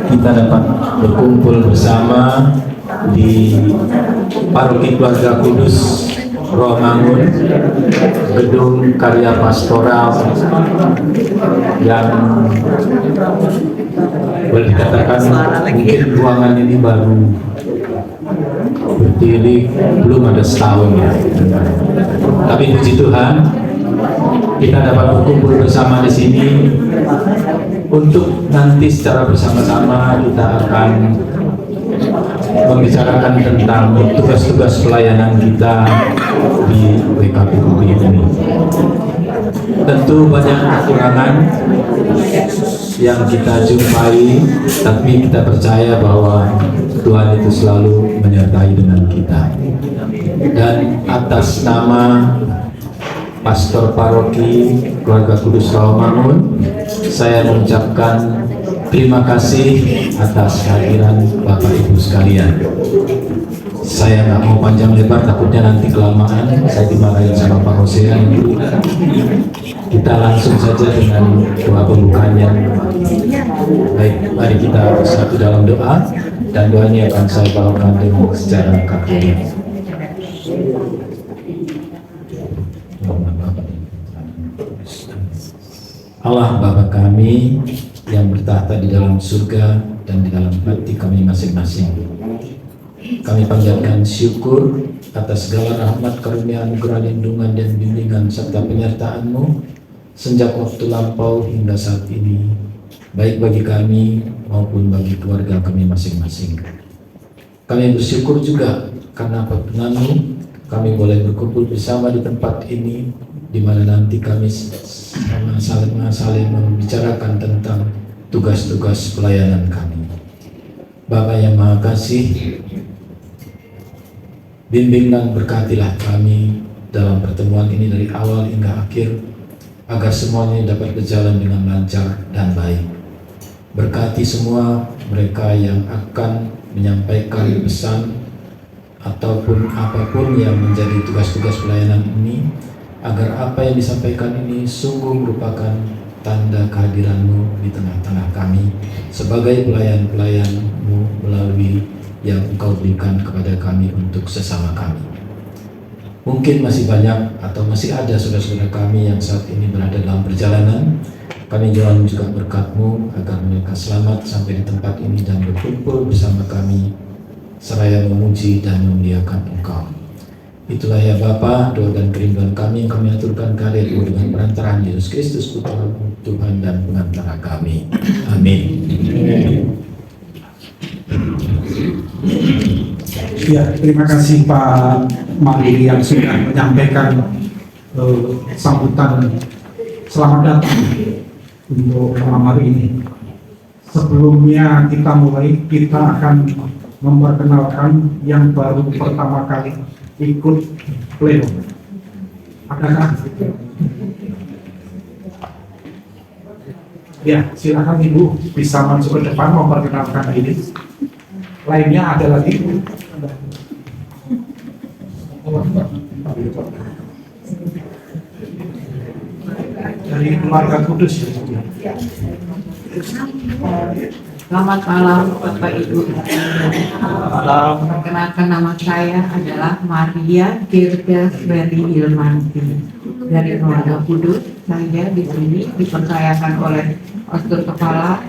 kita dapat berkumpul bersama di Paroki Keluarga Kudus Romangun, gedung karya pastoral yang boleh dikatakan mungkin ruangan ini baru berdiri belum ada setahun ya. Tapi puji Tuhan kita dapat berkumpul bersama di sini untuk nanti secara bersama-sama kita akan membicarakan tentang tugas-tugas pelayanan kita di WKPUB ini. Tentu banyak kekurangan yang kita jumpai, tapi kita percaya bahwa Tuhan itu selalu menyertai dengan kita. Dan atas nama Pastor Paroki Keluarga Kudus Rawamangun, saya mengucapkan terima kasih atas kehadiran Bapak Ibu sekalian. Saya nggak mau panjang lebar, takutnya nanti kelamaan saya dimarahin sama Pak Hosea. Kita langsung saja dengan doa pembukanya. Baik, mari kita bersatu dalam doa, dan doanya akan saya bawakan dengan secara kaku. Allah Bapa kami yang bertahta di dalam surga dan di dalam hati kami masing-masing, kami panjatkan syukur atas segala rahmat, karunia, anugerah, lindungan dan bimbingan serta penyertaan-Mu sejak waktu lampau hingga saat ini, baik bagi kami maupun bagi keluarga kami masing-masing. Kami bersyukur juga karena perkenan-Mu kami boleh berkumpul bersama di tempat ini, di mana nanti kami saling membicarakan tentang tugas-tugas pelayanan kami. Bapa yang Maha Kasih, bimbing dan berkatilah kami dalam pertemuan ini dari awal hingga akhir, agar semuanya dapat berjalan dengan lancar dan baik. Berkati semua mereka yang akan menyampaikan pesan ataupun apapun yang menjadi tugas-tugas pelayanan ini, agar apa yang disampaikan ini sungguh merupakan tanda kehadiran-Mu di tengah-tengah kami sebagai pelayan-pelayan-Mu melalui yang Engkau berikan kepada kami untuk sesama kami. Mungkin masih banyak atau masih ada saudara-saudara kami yang saat ini berada dalam perjalanan. Kami mohon juga berkat-Mu agar mereka selamat sampai di tempat ini dan berkumpul bersama kami seraya memuji dan memuliakan Engkau. Itulah ya Bapa, doa dan kerinduan kami yang kami aturkan kehadirat-Mu dengan perantaraan Yesus Kristus, Putra Tuhan dan pengantara kami. Amin. Ya, terima kasih Pak Mali yang sudah menyampaikan sambutan selamat datang untuk malam hari ini. Sebelumnya kita mulai, kita akan memperkenalkan yang baru pertama kali ikut pleno. Adakah? Ya, silakan Ibu bisa masuk ke depan memperkenalkan diri. Lainnya ada lagi. Dari Keluarga Kudus. Selamat malam Bapak Ibu. Perkenalkan, nama saya adalah Maria Girda Sweri Ilmanti dari Keluarga Kudus. Saya di sini dipercayakan oleh Pastor Kepala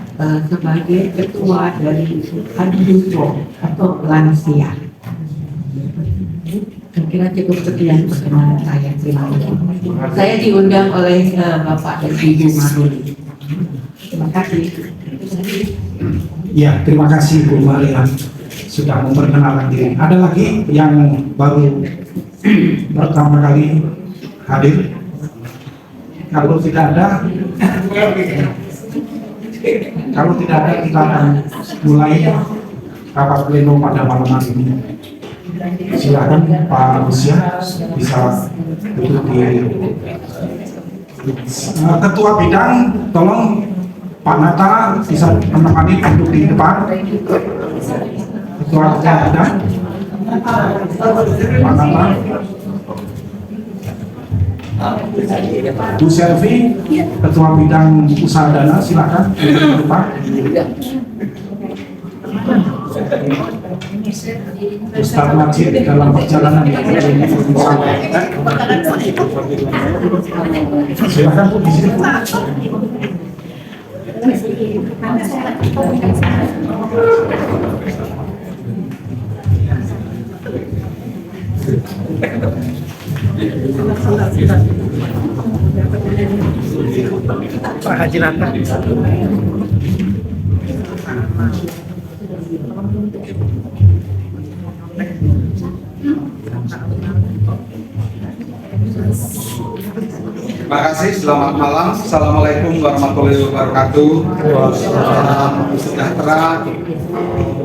sebagai ketua dari Adjuso atau lansia. Saya kira cukup sekian perkenalan saya. Terima kasih. Saya diundang oleh Bapak dan Ibu Maruli. Terima kasih. Ya, terima kasih Bu Maria sudah memperkenalkan diri. Ada lagi yang baru pertama kali hadir? Kalau tidak ada, kita akan mulai rapat pleno pada malam hari ini. Silakan Pak Lucia bisa duduk di ketua bidang, tolong Pak Nata bisa menemani duduk di depan. Ketua bidang Pak Nata. Bu Selvi, ketua bidang usaha dana, silakan duduk di depan. Ustaz Majid dalam perjalanan ini sampaikan. Silakan Bu di sini. Pak Haji Nata. Terima kasih, selamat malam. Assalamualaikum warahmatullahi wabarakatuh. Salam sejahtera,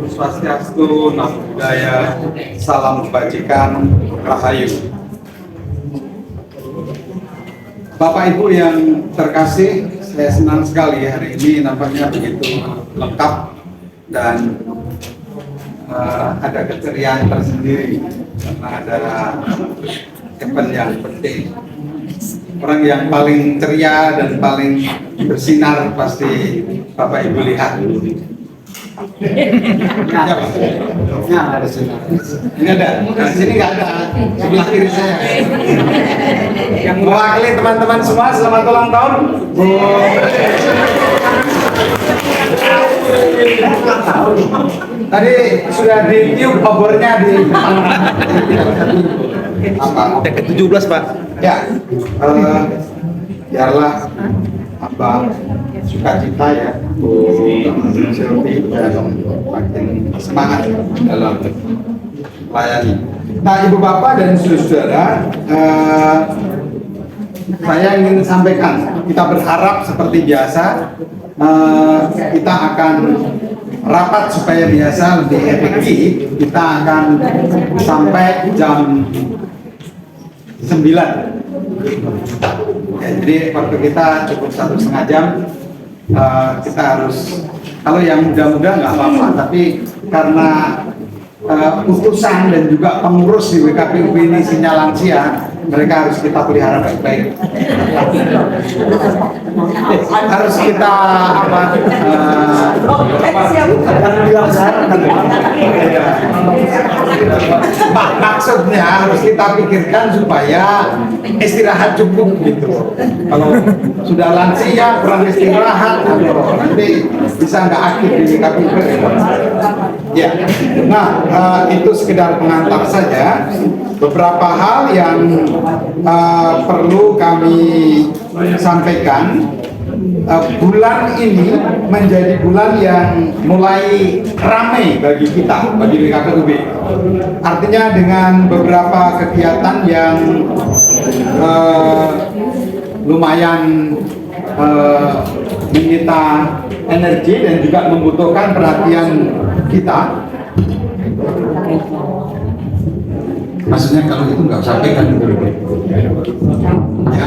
swastiastu, namo buddhaya, salam kebajikan, rahayu. Bapak Ibu yang terkasih, saya senang sekali hari ini nampaknya begitu lengkap dan ada keceriaan tersendiri karena ada event yang penting. Orang yang paling ceria dan paling bersinar pasti Bapak Ibu lihat. Ya, Pak. Ya, ada sinar. Ini ada. Nah, sini nggak ada. Sebelah kiri saya. Yang mewakili teman-teman semua, selamat ulang tahun. Tadi sudah ditiup obornya di apa? Ke-17 Pak. Ya, biarlah apa sukacita ya, Sylvie dan makin semangat dalam melayani. Nah, Ibu Bapak dan saudara, saya ingin sampaikan, kita berharap seperti biasa kita akan rapat supaya biasa lebih efektif. Kita akan sampai jam 9. Ya, jadi waktu kita cukup 1,5 jam. Kita harus, kalau yang muda-muda nggak apa-apa, tapi karena utusan dan juga pengurus di WKPUB ini sinyal lansia, mereka harus kita pelihara baik-baik. Harus kita apa? Maksudnya harus kita pikirkan supaya istirahat cukup gitu. Kalau sudah lansia kurang istirahat, nanti bisa nggak aktif di WKPUB. Ya, nah itu sekedar pengantar saja. Beberapa hal yang perlu kami sampaikan. Bulan ini menjadi bulan yang mulai ramai bagi kita, bagi WKPUB. Artinya dengan beberapa kegiatan yang lumayan menyita energi dan juga membutuhkan perhatian kita. Maksudnya kalau itu nggak sampaikan dulu, ya.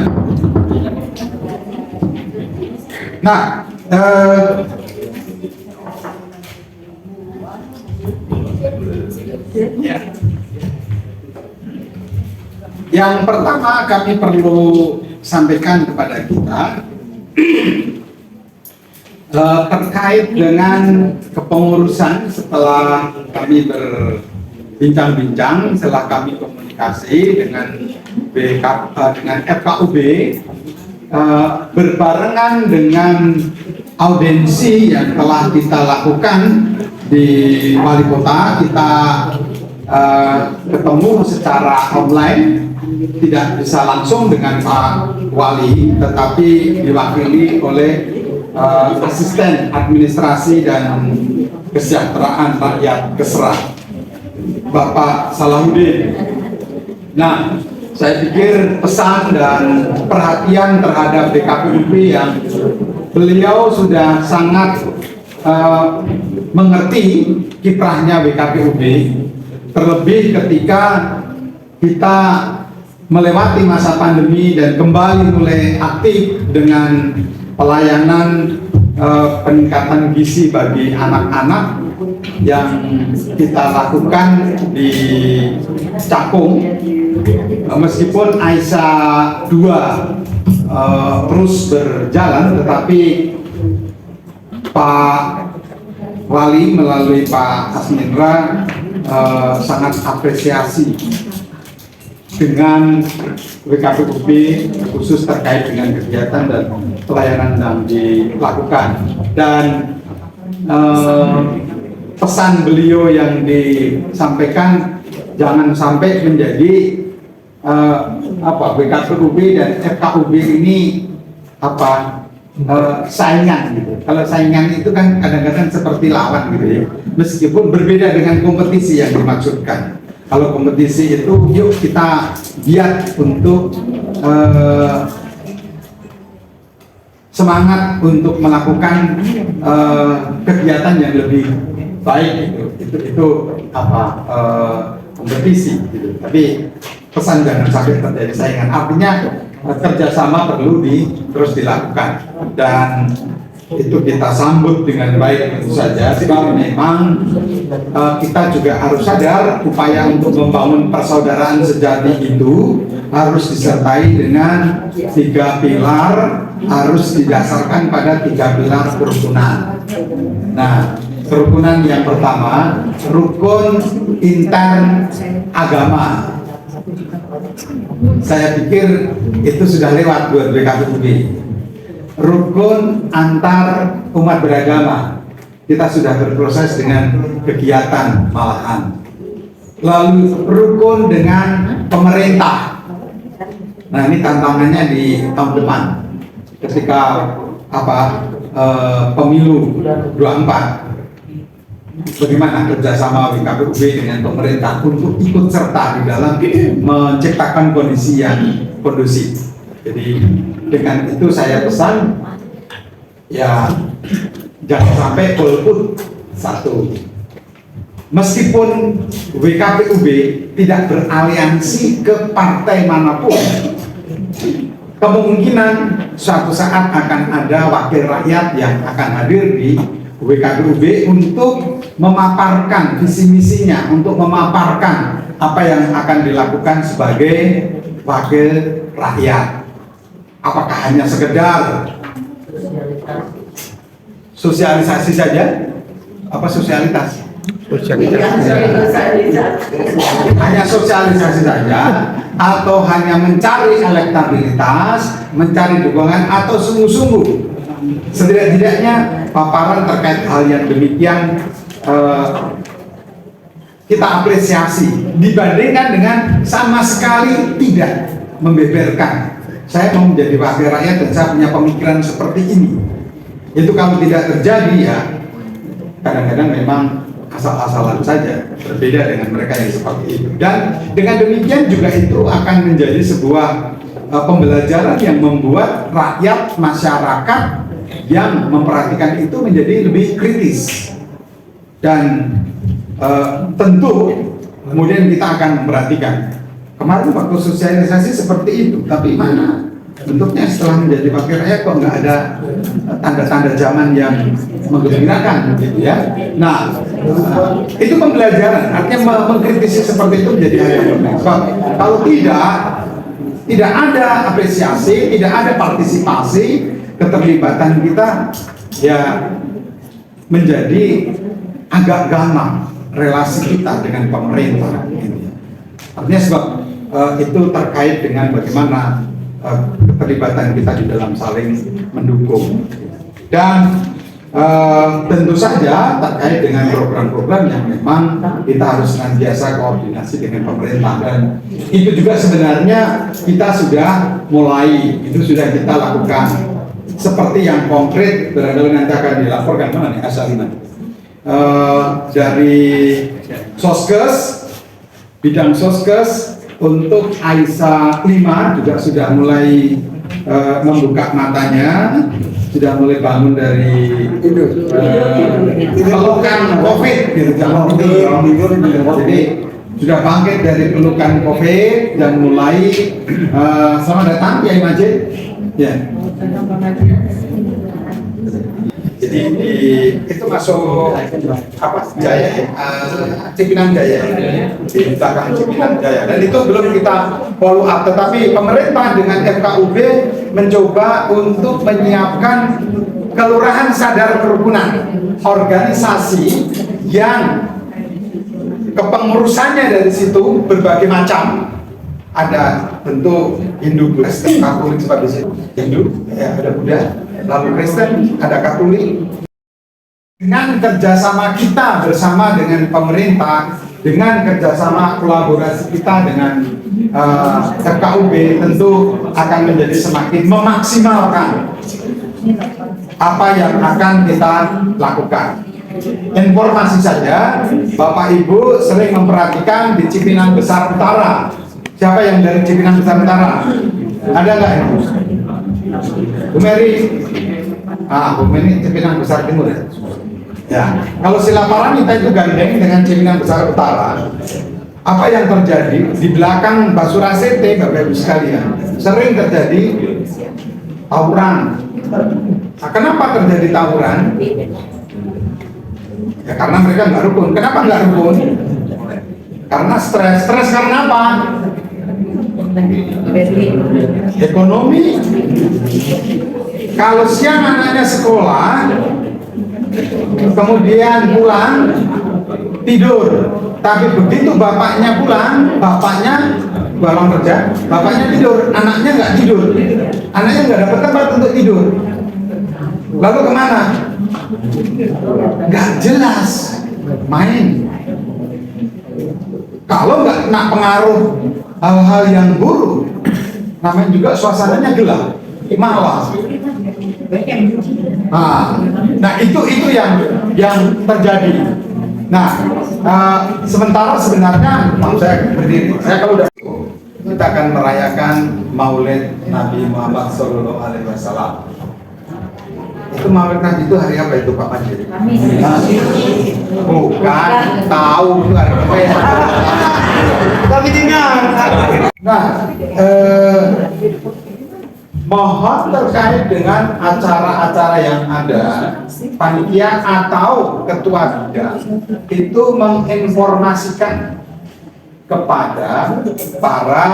Nah, ya. Yang pertama kami perlu sampaikan kepada kita terkait dengan kepengurusan setelah kami berbincang-bincang, setelah kami komunikasi dengan dengan FKUB. Berbarengan dengan audiensi yang telah kita lakukan di Wali Kota, kita ketemu secara online, tidak bisa langsung dengan Pak Wali, tetapi diwakili oleh asisten administrasi dan kesejahteraan rakyat Kesra, Bapak Salahuddin. Nah, saya pikir pesan dan perhatian terhadap WKPUB yang beliau sudah sangat mengerti kiprahnya WKPUB, terlebih ketika kita melewati masa pandemi dan kembali mulai aktif dengan pelayanan peningkatan gizi bagi anak-anak yang kita lakukan di Cakung. Meskipun Aisyah 2 terus berjalan, tetapi Pak Wali melalui Pak Asmindra sangat apresiasi dengan WKPUB khusus terkait dengan kegiatan dan pelayanan yang dilakukan, dan pesan beliau yang disampaikan jangan sampai menjadi WKPUB dan FKUB ini saingan gitu. Kalau saingan itu kan kadang-kadang seperti lawan gitu ya. Meskipun berbeda dengan kompetisi yang dimaksudkan. Kalau kompetisi itu yuk kita giat untuk semangat untuk melakukan kegiatan yang lebih baik gitu. Itu kompetisi gitu. Tapi pesan jangan sampai terjadi saingan. Artinya kerjasama perlu terus dilakukan, dan itu kita sambut dengan baik tentu saja. Sebab memang kita juga harus sadar upaya untuk membangun persaudaraan sejati itu harus disertai dengan 3 pilar, harus didasarkan pada 3 pilar kerukunan. Nah, kerukunan yang pertama, rukun intern agama. Saya pikir itu sudah lewat buat WKPUB. Rukun antar umat beragama, kita sudah berproses dengan kegiatan malahan. Lalu rukun dengan pemerintah. Nah, ini tantangannya di tahun depan ketika pemilu 24. Bagaimana kerjasama WKPUB dengan pemerintah untuk ikut serta di dalam menciptakan kondisi yang kondusif. Jadi dengan itu saya pesan, ya jangan sampai golput satu. Meskipun WKPUB tidak beraliansi ke partai manapun, kemungkinan suatu saat akan ada wakil rakyat yang akan hadir di WKPUB untuk memaparkan visi misinya, untuk memaparkan apa yang akan dilakukan sebagai wakil rakyat. Apakah hanya sekedar sosialisasi saja? Apa sosialitas? Hanya sosialisasi saja, atau hanya mencari elektabilitas, mencari dukungan, atau sungguh-sungguh setidak-tidaknya paparan terkait hal yang demikian kita apresiasi dibandingkan dengan sama sekali tidak membeberkan. Saya mau menjadi wakil rakyat dan saya punya pemikiran seperti ini. Itu kalau tidak terjadi, ya kadang-kadang memang asal-asalan saja, berbeda dengan mereka yang seperti itu. Dan dengan demikian juga itu akan menjadi sebuah pembelajaran yang membuat rakyat, masyarakat yang memperhatikan itu menjadi lebih kritis. Dan tentu kemudian kita akan memperhatikan. Kemarin waktu sosialisasi seperti itu, tapi mana bentuknya setelah menjadi wakil rakyat kok nggak ada tanda-tanda zaman yang menggembirakan, gitu ya. Nah, itu pembelajaran. Artinya mengkritisi seperti itu menjadi hal yang penting. Kalau tidak ada apresiasi, tidak ada partisipasi, keterlibatan kita ya menjadi agak gamang relasi kita dengan pemerintah. Gitu. Artinya sebab itu terkait dengan bagaimana keterlibatan kita di dalam saling mendukung. Dan tentu saja terkait dengan program-program yang memang kita harus senantiasa koordinasi dengan pemerintah, dan itu juga sebenarnya kita sudah mulai, itu sudah kita lakukan. Seperti yang konkret barangkali nanti akan dilaporkan mana nih asalnya dari Soskes, bidang Soskes untuk AISA 5 juga sudah mulai membuka matanya, sudah mulai bangun dari pelukan COVID gitu, jadi sudah bangkit dari pelukan COVID dan mulai selamat datang Kiai Majid ya. Jadi itu masuk apa Jaya, Cipinang Jaya, di belakang Cipinang Jaya, dan itu belum kita follow up. Tetapi pemerintah dengan FKUB mencoba untuk menyiapkan kelurahan sadar kerukunan, organisasi yang kepengurusannya dari situ berbagai macam. Ada bentuk Hindu, Kristen, Katolik seperti itu. Hindu, ya, ada Buddha, lalu Kristen, ada Katolik. Dengan kerjasama kita bersama dengan pemerintah, dengan kerjasama kolaborasi kita dengan FKUB, tentu akan menjadi semakin memaksimalkan apa yang akan kita lakukan. Informasi saja, Bapak Ibu sering memperhatikan di Cipinang Besar Utara. Siapa yang dari Cipinang Besar Utara? Ada nggak ini? Bu Mary? Bu Mary Cipinang Besar Timur ya? Ya, kalau Silaparamita itu gandeng dengan Cipinang Besar Utara. Apa yang terjadi di belakang Basura Sete, Bapak Ibu sekalian, sering terjadi tawuran. Nah, kenapa terjadi tawuran? Ya karena mereka nggak rukun. Kenapa nggak rukun? Karena stres. Stres karena apa? Ekonomi. Kalau siang anaknya sekolah, kemudian pulang tidur, tapi begitu bapaknya pulang, bapaknya kerja, bapaknya tidur, anaknya nggak tidur, anaknya nggak dapat tempat untuk tidur. Lalu kemana? Nggak jelas, main. Kalau nggak kena pengaruh hal-hal yang buruk, namanya juga suasananya gelap, malam. Nah itu yang terjadi. Nah, sementara sebenarnya mau saya berdiri, saya kalau udah kita akan merayakan Maulid Nabi Muhammad SAW. Itu Maulid Nabi itu hari apa itu Pak Majid? Bukan, tahu itu hari apa ya? Tapi ingat. Nah, mohon terkait dengan acara-acara yang ada, panitia atau ketua bidang itu menginformasikan kepada para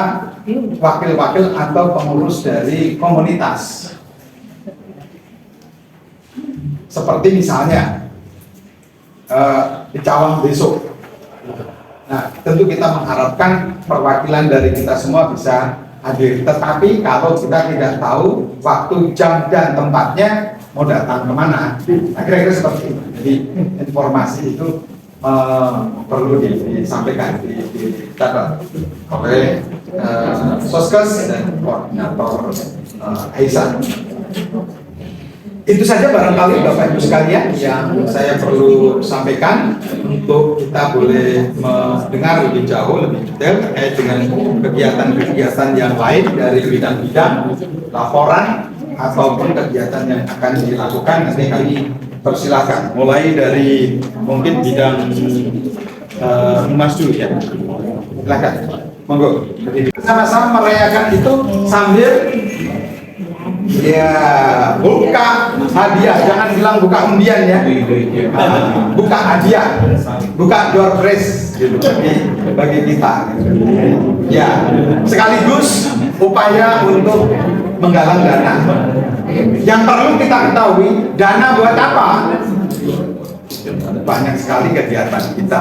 wakil-wakil atau pengurus dari komunitas. Seperti misalnya di Cawang besok. Nah, tentu kita mengharapkan perwakilan dari kita semua bisa hadir. Tetapi kalau kita tidak tahu waktu, jam, dan tempatnya, mau datang kemana, nah kira-kira seperti itu. Jadi informasi itu perlu disampaikan, dicatat oleh Soskes dan koordinator Aisyah. Itu saja barangkali Bapak Ibu sekalian yang saya perlu sampaikan untuk kita boleh mendengar lebih jauh, lebih detail terkait dengan kegiatan-kegiatan yang lain dari bidang-bidang laporan ataupun kegiatan yang akan dilakukan. Nanti kami persilahkan mulai dari mungkin bidang Mas dulu ya. Silakan, monggo. Sama-sama merayakan itu sambil ya buka hadiah, jangan bilang buka undian ya, buka hadiah, buka door prize gitu bagi kita ya, sekaligus upaya untuk menggalang dana. Yang perlu kita ketahui, dana buat apa? Banyak sekali kegiatan kita.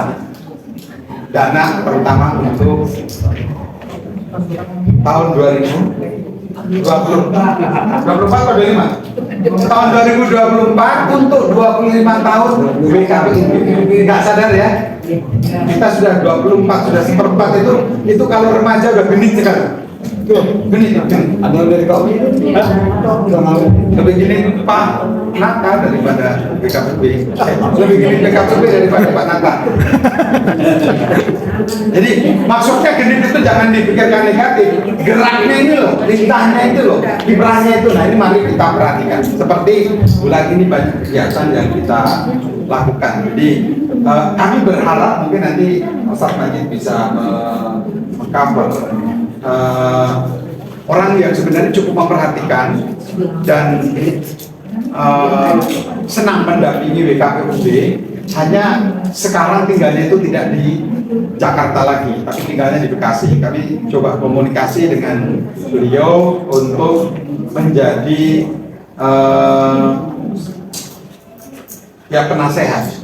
Dana terutama untuk tahun 24 atau 25? Tahun 2024 untuk 25 tahun BKPI. Nggak sadar ya? Kita sudah 24, sudah seperempat itu kalau remaja udah genit sekali. Genit. Ada dari kau? Lebih genit Pak Nata daripada BKPB. Lebih genit BKPB daripada Pak Nata. Jadi maksudnya genit itu jangan dipikirkan negatif. Geraknya ini loh, lintahnya itu loh, kiprahnya itu. Nah ini mari kita perhatikan. Seperti bulan ini banyak kegiatan yang kita lakukan. Jadi kami berharap mungkin nanti Ustaz Majid bisa mengcover orang yang sebenarnya cukup memperhatikan dan senang mendampingi WKPUB, hanya sekarang tinggalnya itu tidak di Jakarta lagi, tapi tinggalnya di Bekasi. Kami coba komunikasi dengan beliau untuk menjadi ya penasehat,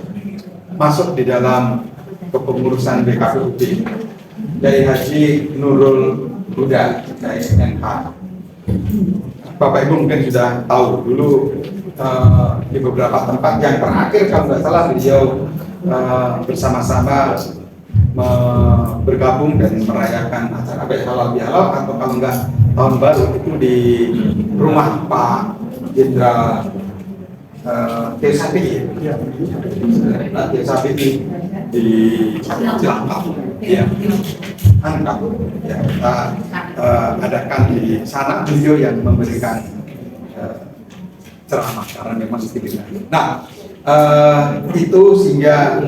masuk di dalam kepengurusan BKPUB dari Haji Nurul Huda dari NH. Bapak Ibu mungkin sudah tahu dulu di beberapa tempat yang terakhir kalau nggak salah beliau bersama-sama bergabung dan merayakan acara halal bihalal, atau kalau nggak tahun baru itu di rumah Pak Jenderal Tio Sapiti, Tio Sapiti di Cilangkap, ya, Angkap, ya, kita adakan di sana, beliau yang memberikan ceramah karena memang tidak. Nah, itu sehingga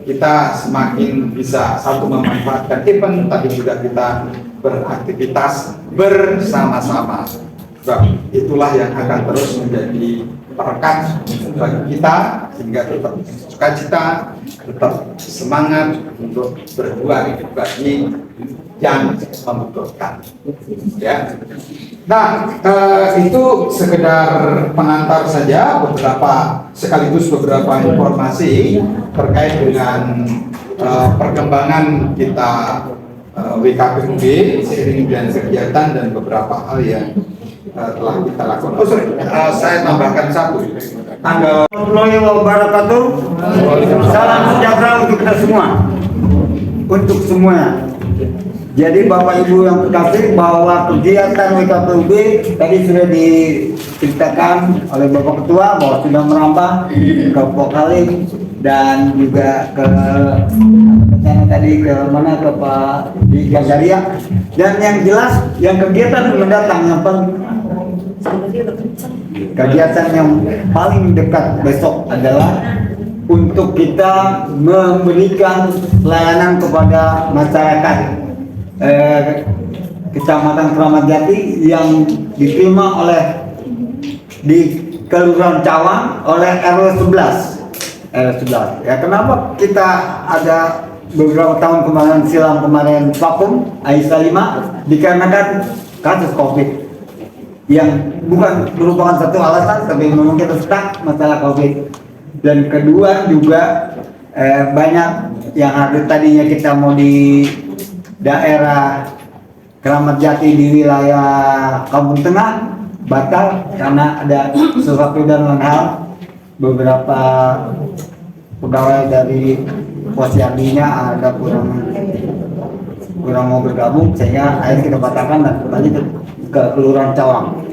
kita semakin bisa satu memanfaatkan event, tapi juga kita beraktivitas bersama-sama. Itulah yang akan terus menjadi perekat bagi kita, sehingga tetap sukacita, tetap semangat untuk berjuang bagi yang membutuhkan. Ya. Nah, itu sekedar pengantar saja, sekaligus beberapa informasi terkait dengan perkembangan kita WKPUB seiring dengan kegiatan dan beberapa hal yang telah kita lakukan. Oh sorry, saya tambahkan satu. Tanggal Warahmatullahi wabarakatuh. Salam sejahtera untuk kita semua, untuk semuanya. Jadi Bapak Ibu yang terkasih, bahwa kegiatan WKPUB tadi sudah diceritakan oleh Bapak Ketua bahwa sudah merambah ke Pokalim dan juga ke tadi ke mana, ke Pak di Gandaria. Dan yang jelas yang kegiatan mendatang yang kegiatan yang paling dekat besok adalah untuk kita memberikan pelayanan kepada masyarakat Kecamatan Kramat Jati yang diterima oleh di Kelurahan Cawang oleh RW 11. Ya, kenapa kita ada beberapa tahun kemarin vakum Aisyah 5 dikarenakan kasus COVID yang bukan merupakan satu alasan, tapi memang kita stuck masalah COVID. Dan kedua juga banyak yang ada tadinya kita mau di daerah Kramat Jati di wilayah Kampung Tengah batal karena ada sesuatu dan lain hal. Beberapa pegawai dari Posyandinya ada kurang mau bergabung, sehingga akhirnya kita batalkan dan kembali ke Kelurahan Cawang.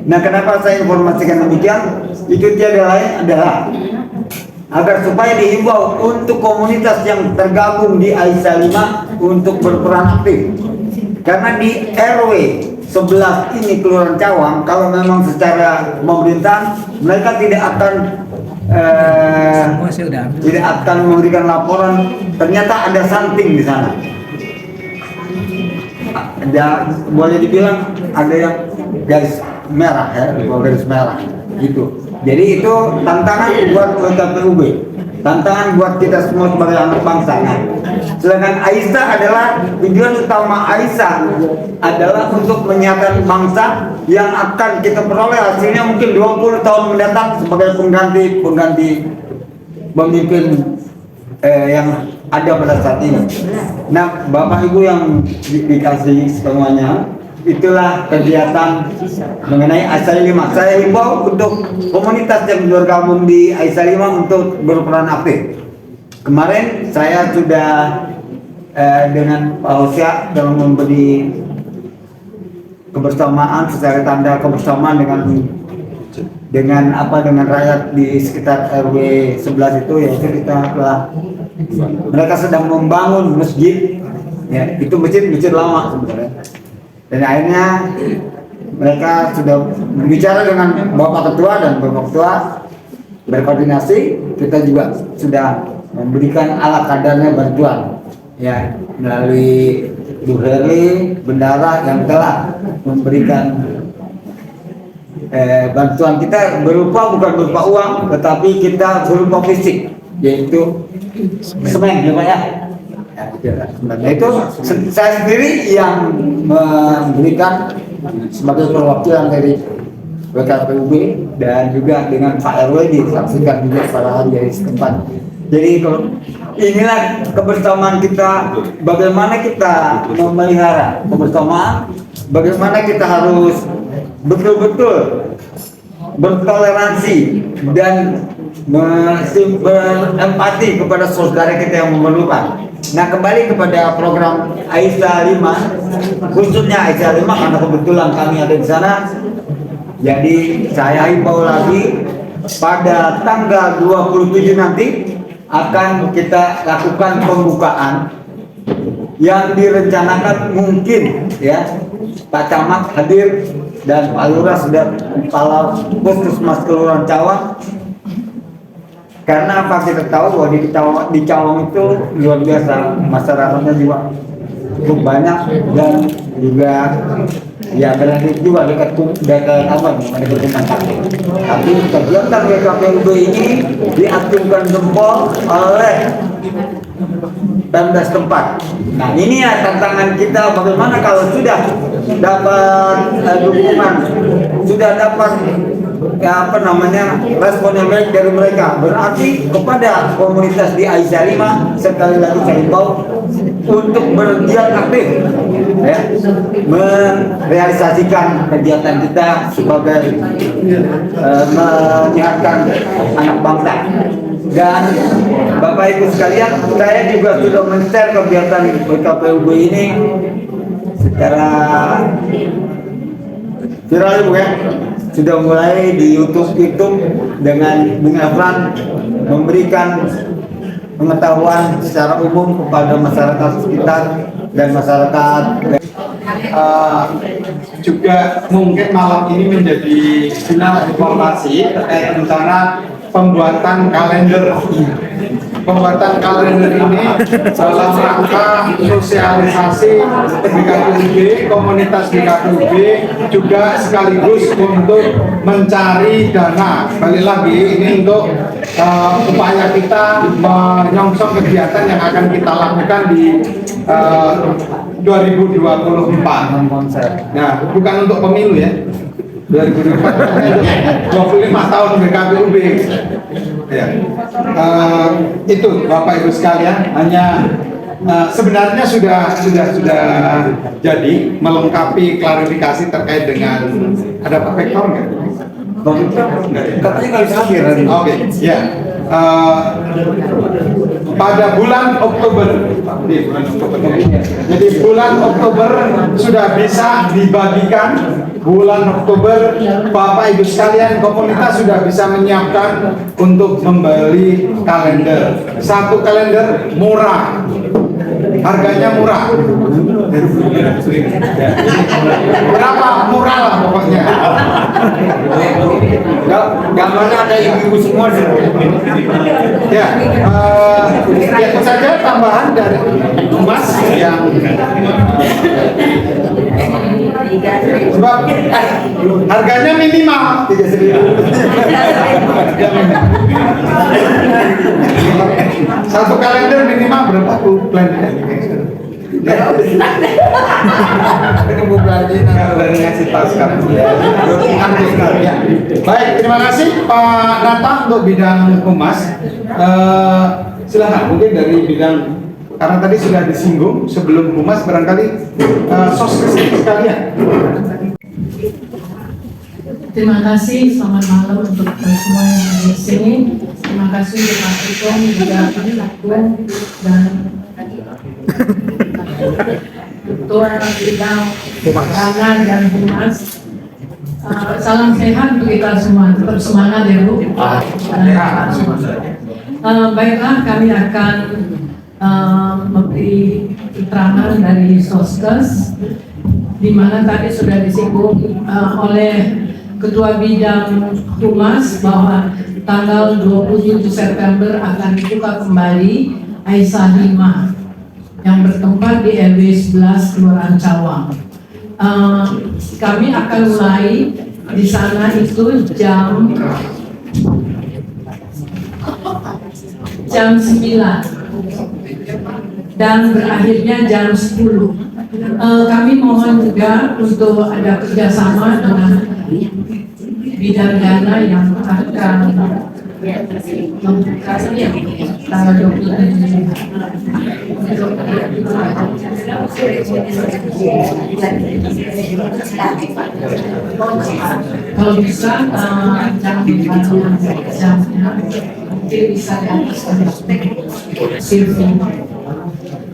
Nah, kenapa saya informasikan demikian? Itu tiada lain adalah agar supaya dihimbau untuk komunitas yang tergabung di Aisyah 5 untuk berperan aktif. Karena di RW 11 ini Kelurahan Cawang, kalau memang secara pemerintahan mereka tidak akan memberikan laporan, ternyata ada something di sana. Boleh dibilang ada yang garis merah, garis merah gitu. Jadi itu tantangan buat WKPUB, tantangan buat kita semua sebagai anak bangsa. Nah, sedangkan Aisyah adalah tujuan utama Aisyah adalah untuk menyatakan bangsa yang akan kita peroleh hasilnya mungkin 20 tahun mendatang sebagai pengganti pemimpin yang ada pada saat ini. Nah, Bapak Ibu yang dikasih semuanya, itulah kegiatan mengenai Aisyah 5. Saya himbau untuk komunitas yang bergabung di Aisyah 5 untuk berperan aktif. Kemarin saya sudah dengan Pak Hosya dalam memberi kebersamaan, secara tanda kebersamaan dengan rakyat di sekitar RW 11 itu, yaitu mereka sedang membangun masjid. Ya, itu masjid lama sebenarnya. Dan akhirnya mereka sudah berbicara dengan Bapak Ketua, dan Bapak Ketua berkoordinasi. Kita juga sudah memberikan ala kadarnya bantuan, ya, melalui Bu Heri Bendara yang telah memberikan bantuan kita bukan berupa uang, tetapi kita berupa fisik, yaitu semen, ya Pak ya. Nah, itu saya sendiri yang memberikan sebagai perwakilan dari WKPUB, dan juga dengan Pak RW disaksikan juga kesalahan dari setempat. Jadi kalau inilah kebersamaan kita, bagaimana kita memelihara kebersamaan, bagaimana kita harus betul-betul bertoleransi dan berempati kepada saudara kita yang memerlukan. Nah, kembali kepada program Aisyah 5, khususnya Aisyah 5 karena kebetulan kami ada di sana. Jadi saya himbau lagi pada tanggal 27 nanti akan kita lakukan pembukaan yang direncanakan mungkin ya Pak Camat hadir dan Pak Lurah sudah kepala Puskesmas Kelurahan Cawang. Karena apa, kita tahu bahwa di Cawang itu luar biasa, masyarakatnya juga cukup banyak dan juga ya relatif juga dekat apa dekat rumah sakit. Tapi kegiatan WKPUB ini diacungkan jempol oleh Pemda setempat. Nah, ini ya tantangan kita, bagaimana kalau sudah dapat dukungan, sudah dapat respon yang baik dari mereka, berarti kepada komunitas di Aisyah 5 sekali lagi saya himbau untuk bergiat aktif ya, merealisasikan kegiatan kita sebagai menyehatkan anak bangsa. Dan Bapak Ibu sekalian, saya juga sudah men-share kegiatan WKPUB ini secara viral ya. Sudah mulai di YouTube dengan Bung Efran memberikan pengetahuan secara umum kepada masyarakat sekitar dan masyarakat. Juga mungkin malam ini menjadi sinyal informasi terkait rencana pembuatan kalender. Pembuatan kalender ini dalam rangka sosialisasi BKPUB, komunitas BKPUB, juga sekaligus untuk mencari dana. Balik lagi ini untuk upaya kita menyongsong kegiatan yang akan kita lakukan di 2024. Nah, bukan untuk pemilu ya. 2024 25 tahun BKPUB ya. Itu Bapak Ibu sekalian, hanya sebenarnya sudah jadi melengkapi klarifikasi terkait dengan ada Pak Rektor nggak? Katanya nggak bisa hadir. Oke, ya. Pada bulan Oktober, jadi bulan Oktober sudah bisa dibagikan. Bulan Oktober, Bapak Ibu sekalian, komunitas sudah bisa menyiapkan untuk membeli kalender. Satu kalender murah, harganya murah. Berapa? Murah lah pokoknya. Gambarnya ada ibu-ibu semua. Ya, itu saja tambahan dari Mas yang sebab harganya minimal 3.000. Satu kalender minimal berapa Bu? Dari ngasih tahu sekarang. Baik, terima kasih Pak Nata untuk bidang humas. Silakan mungkin dari bidang, karena tadi sudah disinggung sebelum humas, barangkali soskes sekalian. Terima kasih, selamat malam untuk semua yang ada di sini. Terima kasih Pak Ikom juga Pak Agung dan Ketua Bidang Pangan dan Humas. Salam sehat untuk kita semua, tetap semangat ya Bu. Baiklah, kami akan memberi keterangan dari Soskes, di mana tadi sudah disinggung oleh Ketua Bidang Humas bahwa tanggal 27 September akan dibuka kembali Aisyah 5 yang bertempat di RW 11 Kelurahan Cawang. Kami akan mulai di sana itu jam 9 dan berakhirnya jam 10. Kami mohon juga untuk ada kerjasama dengan bidang dana yang akan tanggal 27. Kalau bisa jangan dibangun jamnya, mungkin bisa di atas Silvi.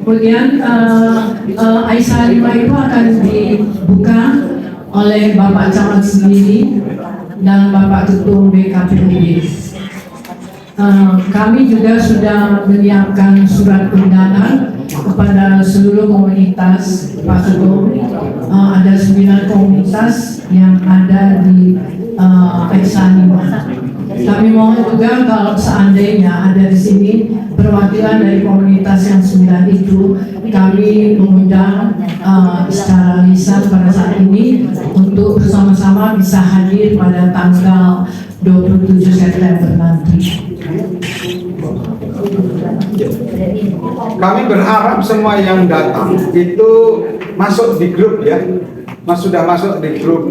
Kemudian Aisyah 5 itu akan dibuka oleh Bapak Camat sendiri dan Bapak Ketua BKPUD. Kami juga sudah menyiapkan surat undangan kepada seluruh komunitas Pak Ketua. Ada 9 komunitas yang ada di Aisyah 5. Kami mohon juga kalau seandainya ada di sini perwakilan dari komunitas yang 9 itu, kami mengundang secara lisan pada saat ini untuk bersama-sama bisa hadir pada tanggal 27 September nanti. Kami berharap semua yang datang itu masuk di grup ya, sudah masuk di grup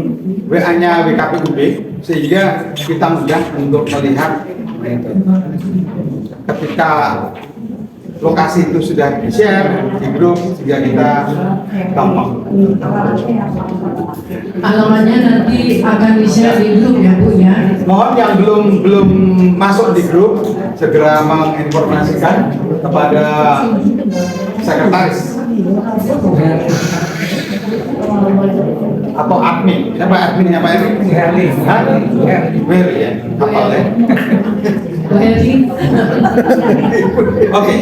WA-nya WKPUB, sehingga kita mudah untuk melihat ketika lokasi itu sudah di-share di grup, sehingga kita gampang. Alamatnya nanti akan di-share di grup ya Bu ya. Mohon yang belum masuk di grup segera menginformasikan kepada sekretaris atau admin. Siapa adminnya Pak Eri? Herli. Herli ya. Apa ya? Bu Heri. Oke.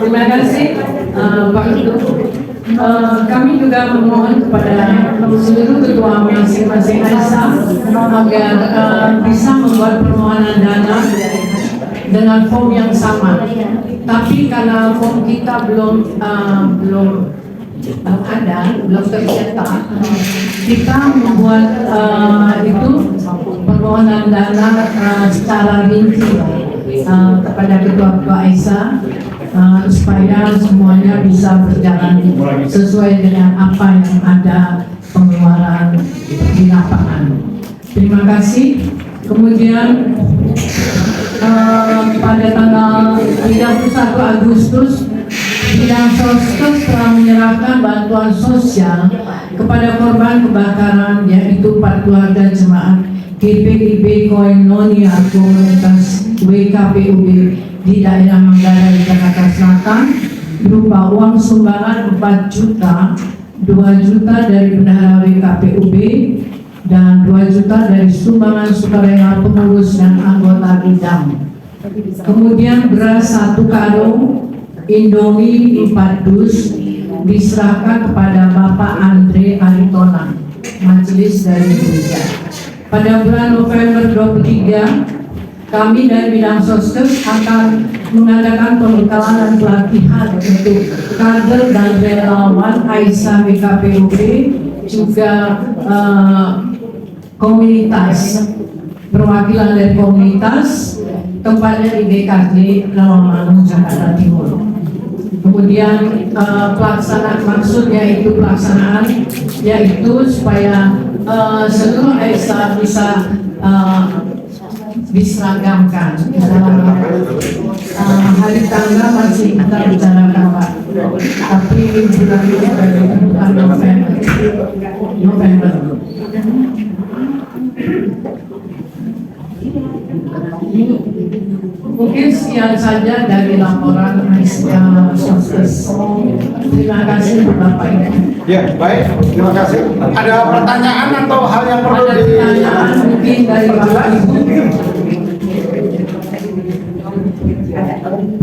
Terima kasih Pak Ketua. Kami juga memohon kepada seluruh ketua masing-masing Aisyah agar bisa membuat permohonan dana dengan form yang sama. Tapi karena form kita belum tercetak, kita membuat itu permohonan dana secara rinci kepada ketua-ketua Aisyah supaya semuanya bisa berjalan sesuai dengan apa yang ada pengeluaran di lapangan. Terima kasih. Kemudian pada tanggal 31 Agustus Bidang Sostek telah menyerahkan bantuan sosial kepada korban kebakaran, yaitu 4 keluarga jemaat GPIB Koinonia Komunitas WKPUB di daerah Manggarai, Jakarta Selatan, berupa uang sumbangan 4 juta, 2 juta dari bendahara WKPUB, dan 2 juta dari sumbangan sukarela pengurus dan anggota bidang. Kemudian beras 1 karung, Indomie 4 dus diserahkan kepada Bapak Andre Aritona, majelis dari gereja. Pada bulan November 23, kami dari bidang sostek akan mengadakan pembekalan dan pelatihan untuk kader dan relawan Aisyah WKPUB, juga komunitas, perwakilan dari komunitas, tempatnya di BKD Rawamangun, Jakarta Timur. Kemudian pelaksanaan, maksudnya itu pelaksanaan yaitu supaya seluruh Aisyah bisa diseragamkan dalam hari tanggal masih kita bicarakan Pak, tapi bulan ini bukan November. Mungkin sekian saja dari laporan Aisyah Sostes. Terima kasih Bapak Ibu. Ya, baik. Terima kasih. Ada pertanyaan atau hal yang perlu Ada pertanyaan mungkin dari Bapak Ibu.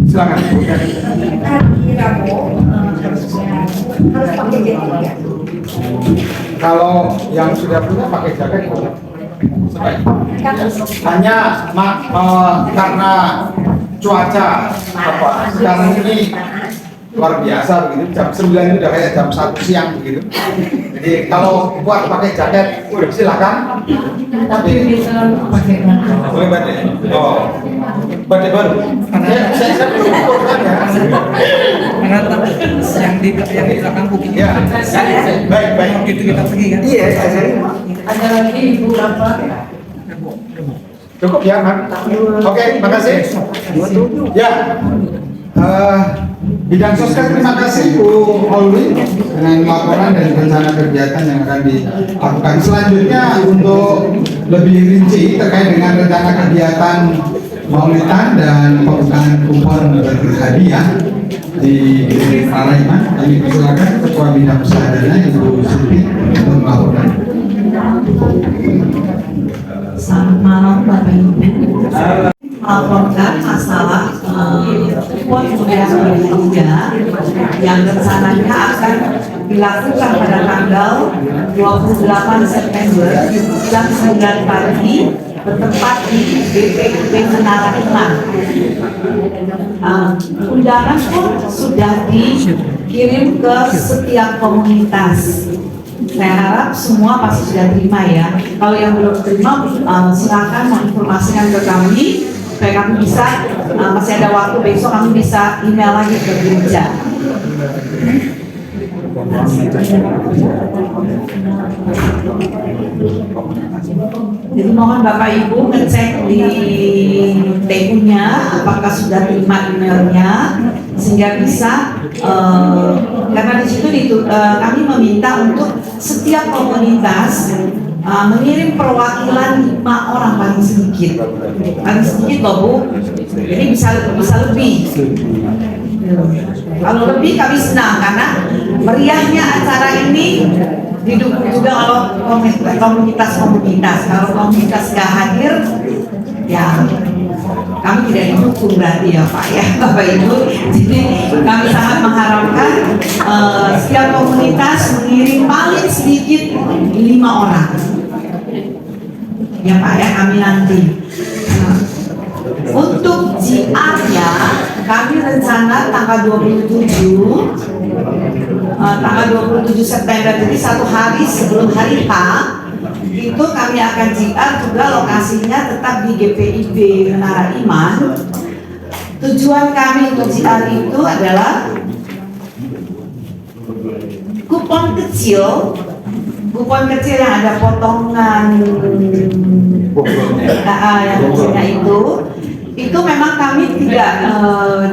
Silakan. Kalau yang sudah punya pakai jaket boleh. Hanya karena cuaca sekarang ini luar biasa begitu, jam 9 ini udah kayak jam 1 siang begitu. Jadi kalau buat pakai jaket silakan. Tapi bisa pakai Boleh badai. Oh, badai baru. Saya belum ukurkan ya. Karena yang di belakang bukit. Ya, baik. Begitu kita pergi kan. Iya, saya Ada lagi Ibu Bapak? Cukup ya, Man? Oke, makasih. Ya, bidang sosial terima kasih Bu Olwi dengan laporan dan rencana kegiatan yang akan dilakukan. Selanjutnya untuk lebih rinci terkait dengan rencana kegiatan Maulidan dan pembukaan kupon berhadiah di Araiman, kami persilakan Ketua Bidang Usaha Dana Ibu Siti untuk melaporkan. Selamat malam Bapak Ibu. Melaporkan masalah kupon kemudian yang rencananya akan dilakukan pada tanggal 28 September jam 9 pagi bertempat di BPUB Menara Iman. Undangan pun sudah dikirim ke setiap komunitas. Saya harap semua pasti sudah terima ya. Kalau yang belum terima, silakan menginformasikan ke kami supaya kami bisa, masih ada waktu besok kami bisa email lagi ke gereja. Jadi mohon Bapak Ibu ngecek di TU-nya apakah sudah terima emailnya sehingga bisa karena di situ kami meminta untuk setiap komunitas mengirim perwakilan 5 orang paling sedikit loh Bu, jadi bisa lebih. Kalau lebih kami senang karena meriahnya acara ini didukung juga oleh komunitas-komunitas. Kalau komunitas nggak hadir, ya kami tidak didukung berarti ya Pak ya Bapak Ibu. Jadi kami sangat mengharapkan setiap komunitas mengirim paling sedikit 5 orang. Ya Pak ya, kami nanti. Untuk JR-nya kami rencana tanggal 27 September, jadi 1 hari sebelum hari H itu kami akan JR juga, lokasinya tetap di GPIB Menara Iman. Tujuan kami untuk JR itu adalah kupon kecil yang ada potongan yang kecilnya itu memang kami tidak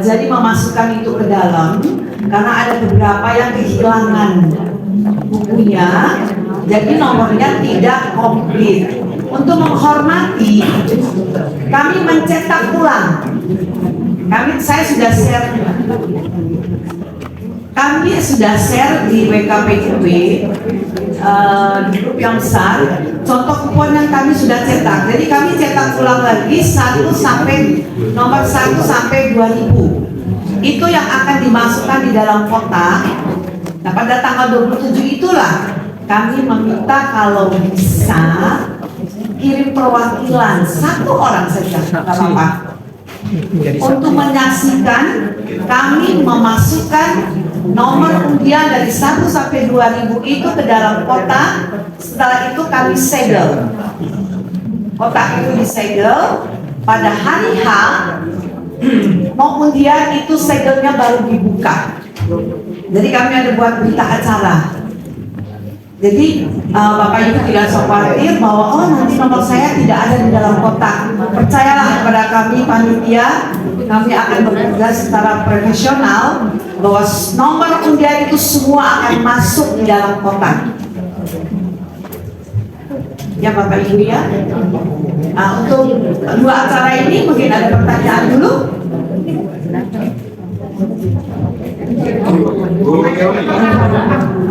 jadi memasukkan itu ke dalam karena ada beberapa yang kehilangan bukunya, jadi nomornya tidak komplit. Untuk menghormati, kami mencetak ulang. Saya sudah share. Kami sudah share di WKPUB di grup yang besar contoh kupon yang kami sudah cetak. Jadi kami cetak ulang lagi nomor 1 sampai 2000. Itu yang akan dimasukkan di dalam kotak. Nah pada tanggal 27 itulah kami meminta kalau bisa kirim perwakilan 1 orang saja, nggak apa-apa. Untuk menyaksikan kami memasukkan nomor undian dari 1 sampai 2000 itu ke dalam kotak. Setelah itu kami segel. Kotak itu disegel. Pada hari H mau undian itu segelnya baru dibuka. Jadi kami ada buat berita acara. Jadi Bapak Ibu tidak usah khawatir bahwa nanti nomor saya tidak ada di dalam kotak. Percayalah kepada kami panitia, kami akan bekerja secara profesional bahwa nomor undian itu semua akan masuk di dalam kotak. Ya Bapak Ibu ya. Untuk 2 acara ini mungkin ada pertanyaan dulu.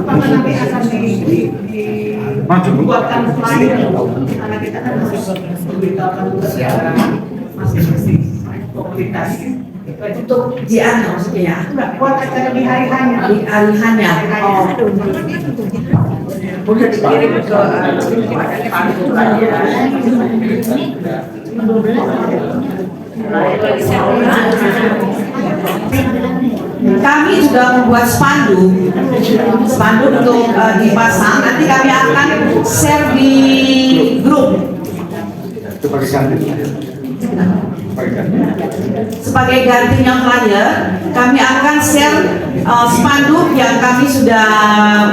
Apakah nanti akan dibuatkan flyer karena kita kan harus memberitahukan secara masing-masing komunitas untuk JR maksudnya ya? Enggak, buat acara di hari hanya. Di hari hanya. Udah dikirim ke kami juga membuat spanduk untuk dipasang. Nanti kami akan share di grup sebagai gantinya flyer. kami akan share spanduk yang kami sudah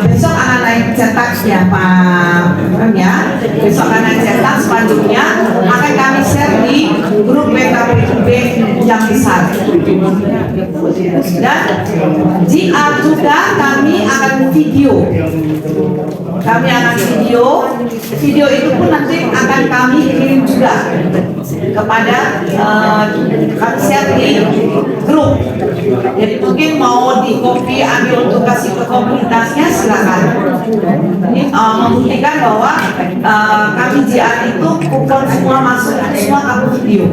besok akan naik cetak ya Pak ya. Besok akan naik cetak spanduknya akan kami share di grup PKPB yang besar. Dan JR juga kami akan video. Kami akan video itu pun nanti akan kami kirim juga kepada kami share di grup. Jadi mungkin mau di copy ambil untuk kasih ke komunitasnya silakan. Ini membuktikan bahwa kami JR itu kupon semua masuk semua kamu video.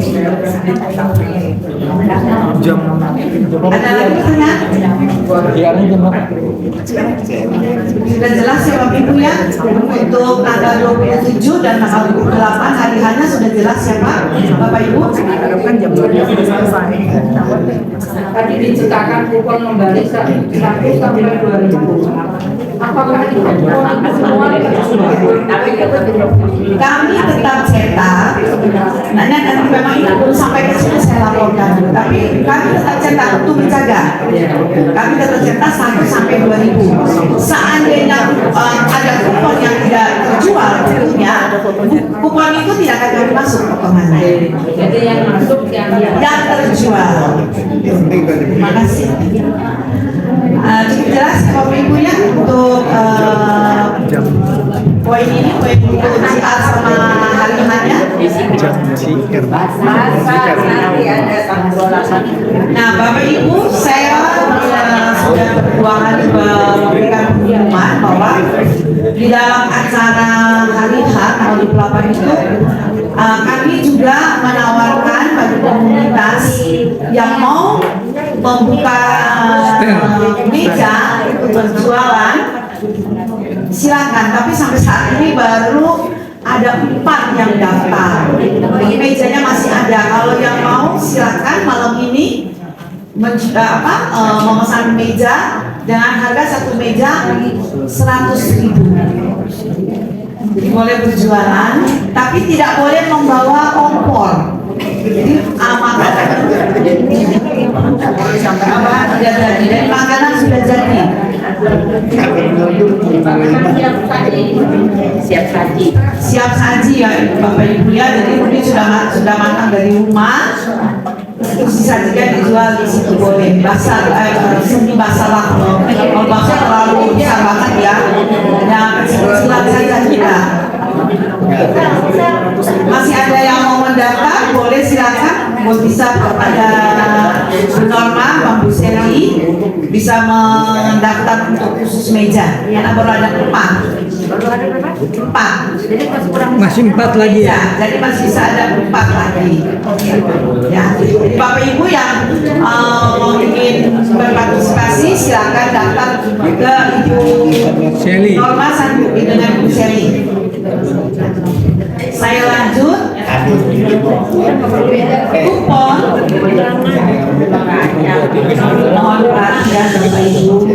Ada lagi pertanyaan? Sudah jelas ya Bapak Ibu ya, untuk tanggal 27 dan tanggal 28 hari-harinya sudah jelas ya Pak Bapak Ibu. Tadi diceritakan kupon membalik 1 sampai 2.000. Apakah itu semua Kami tetap cetak. Nah, nanti memang itu belum sampai ke sini saya laporkan. Tapi kami tetap cetak untuk menjaga. Kami tetap cetak sampai 2.000. Seandainya ada kupon yang tidak terjual, tentunya kupon itu tidak akan kami masuk potongannya. jadi yang masuk Yang terjual. Terima kasih. Cukup jelas ya Bapak Ibu ya untuk poin ini, poin untuk JR sama hari-harinya. Nah Bapak Ibu, saya sudah berdua kali memberikan pengumuman bahwa di dalam acara hari H tanggal 28 itu kami juga menawarkan bagi komunitas yang mau membuka meja untuk berjualan silakan, tapi sampai saat ini baru ada 4 yang daftar. Mejanya masih ada. Kalau yang mau silakan malam ini memesan meja dengan harga satu meja 100.000. Jadi boleh berjualan, tapi tidak boleh membawa kompor. Jadi makanan sudah jadi. Siap saji ya Bapak Ibu ya. Jadi mungkin sudah matang dari rumah. Terus disajikan dijual di situ boleh. Semi basah lah kalau basah terlalu besar banget ya. Yang kecil-kecilan saja tidak. Masih ada yang mau mendaftar, boleh silakan. Bisa ada Norma Bambu Seri bisa mendaftar untuk khusus meja karena baru ada 4. Masih 4 lagi ya? Jadi masih bisa ada 4 lagi. Ya, jadi Bapak Ibu yang ingin berpartisipasi silakan daftar ke Ibu Seli. Norma Sanduki dengan Ibu Seli. Saya lanjut. Kupon. Mohon perhatian Bapak Ibu.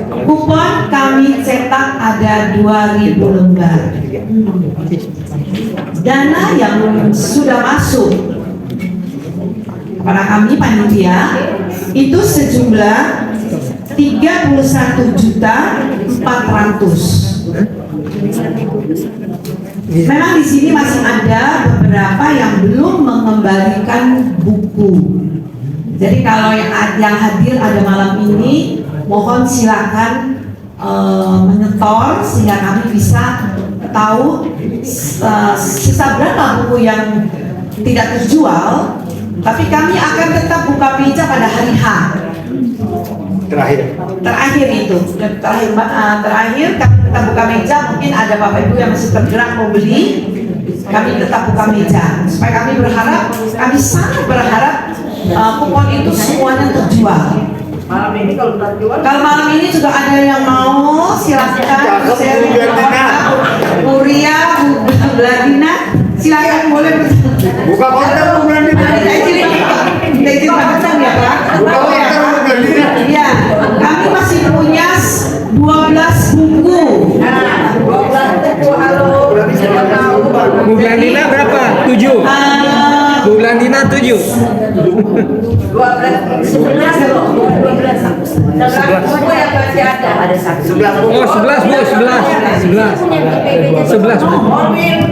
Kupon kami cetak ada 2.000 lembar. Dana yang sudah masuk kepada kami panitia itu sejumlah 31.400.000. Memang di sini masih ada beberapa yang belum mengembalikan buku. Jadi kalau yang hadir ada malam ini, mohon silakan menyetor sehingga kami bisa tahu sisa berapa buku yang tidak terjual. Tapi kami akan tetap buka meja pada hari H. Terakhir itu terakhir kami tetap buka meja. Mungkin ada Bapak Ibu yang masih tergerak mau beli, kami tetap buka meja supaya kami sangat berharap kupon itu semuanya terjual. Kalau malam ini juga ada yang mau silakan. Kuria Bu Bladina silakan boleh Buka konter Bu Bladina. Kita izin langsung ya Pak. Iya, kami masih punya 12 buku. 12 buku. Halo. Bu Bladina berapa? 7. Bulan Dina 7. 12, 11 loh, 12. 11 buku yang masih ada satu. 11 buku. Oh 11 Bu, 11. 11 Bu. Mobil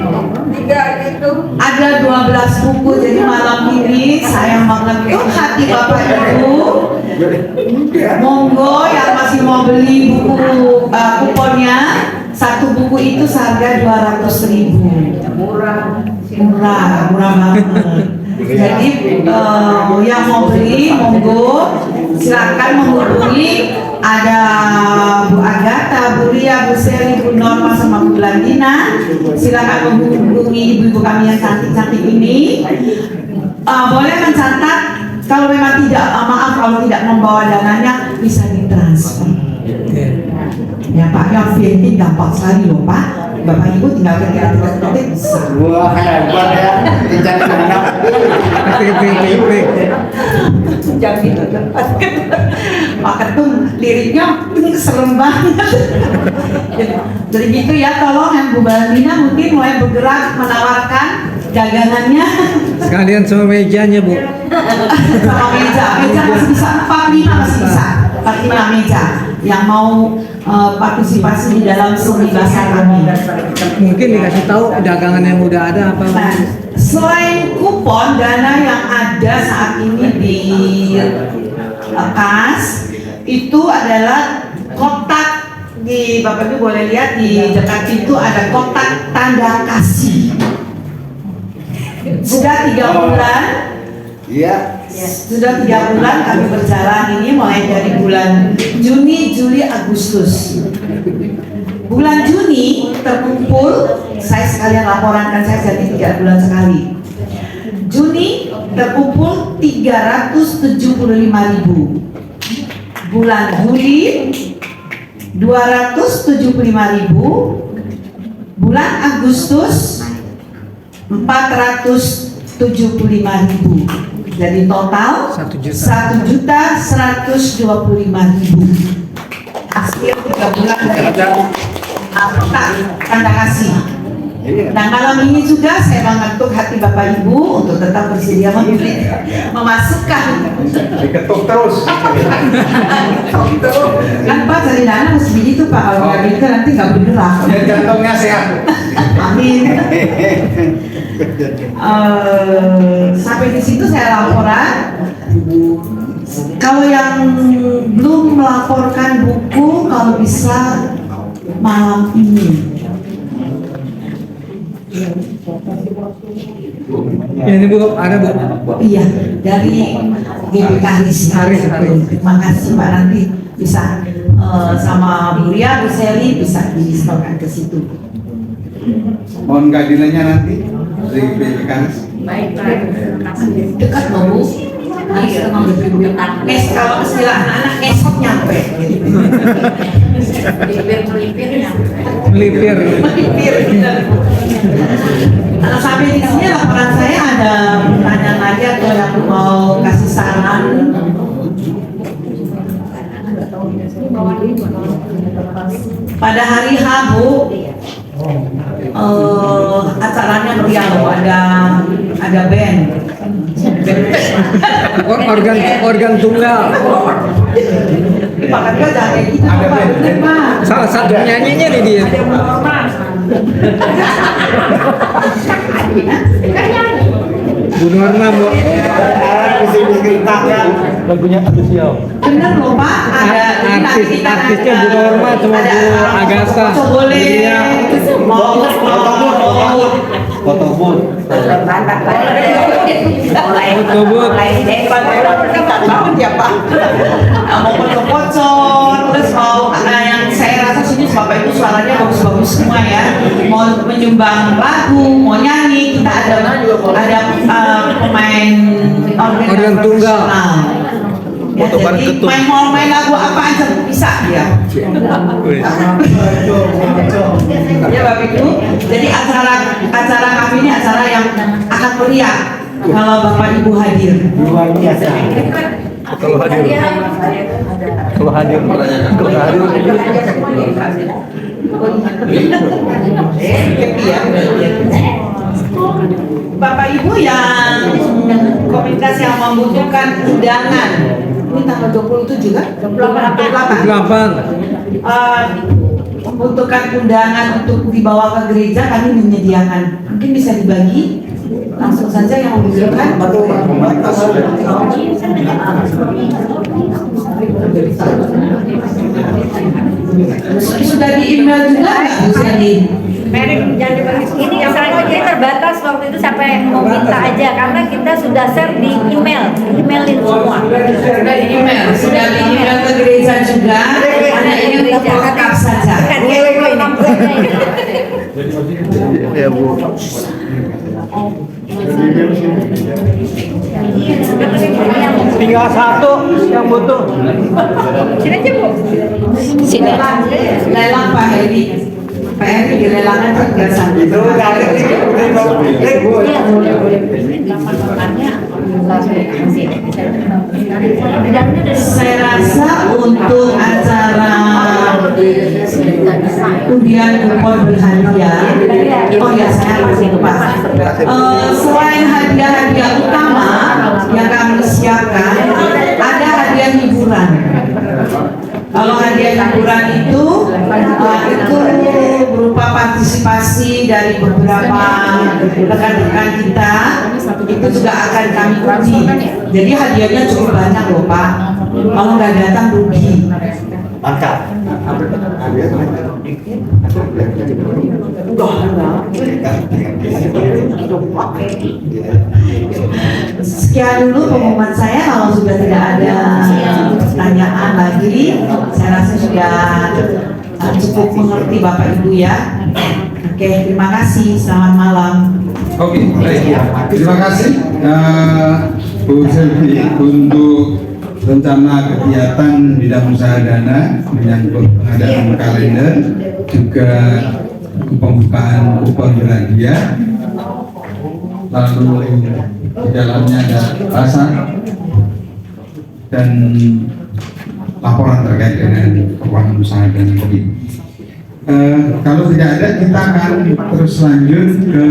3 gitu. Ada 12 buku, jadi malam ini saya mengetuk hati Bapak Ibu. Monggo yang masih mau beli buku kuponnya, satu buku itu seharga 200.000. Murah banget. Jadi yang mau beli monggo silakan menghubungi, ada Bu Agatha, Bu Ria, Bu Seli, Bu Norma sama Bu Blandina. Silakan menghubungi ibu-ibu kami yang cantik-cantik ini. Boleh mencatat, kalau memang tidak, maaf kalau tidak membawa dananya bisa ditransfer. Ya Pak, yang VIP dapat sekali loh Pak. Bapak Ibu tinggal ketik bisa. Wah, hebat ya. Dicatat anak. Jadi Pak Ketun liriknya serem banget. Jadi gitu ya, tolong yang Bu Balina mungkin mulai bergerak menawarkan dagangannya. Sekalian sama mejanya Bu. Sama meja masih bisa, 45 masih bisa, 45 meja yang mau partisipasi di dalam seni bahasa kami. Mungkin dikasih tahu dagangan yang udah ada apa? Nah, selain kupon, dana yang ada saat ini di kas itu adalah kotak, di Bapak Ibu boleh lihat di dekat itu ada kotak tanda kasih. Sudah 3 bulan. Iya. Sudah 3 bulan kami berjalan ini, mulai dari bulan Juni, Juli, Agustus. Bulan Juni terkumpul, saya sekalian laporan kan saya jadi 3 bulan sekali. Juni terkumpul 375.000. Bulan Juli 275.000. Bulan Agustus 475.000. Jadi total 1.125.000. Hasil 3 bulan dari tanda kasih. Nah malam ini juga saya mengetuk hati Bapak Ibu untuk tetap bersedia membeli, memasukkan. Diketuk terus. Kan Pak dari dana harus begitu Pak, kalau nggak gitu nanti nggak bergerak. Ya jantungnya sehat. Amin. Sampai di situ saya laporan. Kalau yang belum melaporkan buku, kalau bisa malam ini. Ini Bu, ada Bu. Iya, dari GBK Haris. Terima kasih Pak, nanti bisa sama Bu Ria, Bu Seli bisa disetorkan ke situ. Mohon keadilannya nanti dari BPK. Baik, dekat loh Bu. Nanti kita mau kalau istilah anak-anak esok nyampe. Melipir. Kalau sampai di sini laporan saya, ada pertanyaan lagi atau yang mau kasih saran? Pada hari H Bu, acaranya meriah loh, ada band. Organ tunggal. Pak Kadra jangan kayak gitu Pak, bener Pak. Salah satu penyanyinya nih dia. Bu Norma Bu. Lagunya Agusiau. Bener loh Pak, ada Artisnya Bu Norma sama Bu Agatha. Boleh mau Foto booth. mau pocong-pocong, terus mau yang saya rasa sini Bapak Ibu suaranya bagus-bagus semua ya, mau menyumbang lagu, mau nyanyi, kita ada pemain Organ tunggal. Ya, jadi main lagu apa aja bisa ya. Ya Bapak Ibu, jadi acara kami ini acara yang akan meriah kalau Bapak Ibu hadir. Luar biasa. Kalau hadir. Bapak Ibu yang komunitas yang membutuhkan undangan, ini tanggal 27 kan? 28. Membutuhkan undangan untuk dibawa ke gereja, kami menyediakan. Mungkin bisa dibagi langsung saja yang membutuhkan. Sudah di email juga nggak Bu Seni? Jangan dibagi ini yang ini terbatas waktu itu sampai mau minta aja karena kita sudah share di emailin semua. Sudah di email ke gereja juga. Hanya ini untuk lengkap saja. Ya Bu. Tinggal satu yang butuh. Sini aja Bu. Sini. Lelang Pak Heri. Pak Heri dilelangan tinggal satu. Itu Saya rasa untuk acara undian kupon berhadiah, oh ya saya masih lupa. Selain hadiah-hadiah utama yang kami siapkan, ada hadiah hiburan. Kalau hadiah hiburan itu berupa partisipasi dari beberapa rekan-rekan kita, itu juga akan kami uji. Jadi hadiahnya cukup banyak loh Pak. Kalau nggak datang rugi. mantap. Sekian dulu pengumuman saya. Kalau sudah tidak ada pertanyaan lagi, saya rasa sudah cukup mengerti Bapak Ibu ya. Oke, terima kasih. Selamat malam. Oke, baik. Terima kasih Bu Selvi untuk rencana kegiatan bidang usaha dana menyangkut pengadaan kalender, juga pembukaan kupon berhadiah, lalu di dalamnya ada pasar dan laporan terkait dengan keuangan usaha dan kopi. Kalau tidak ada, kita akan terus lanjut ke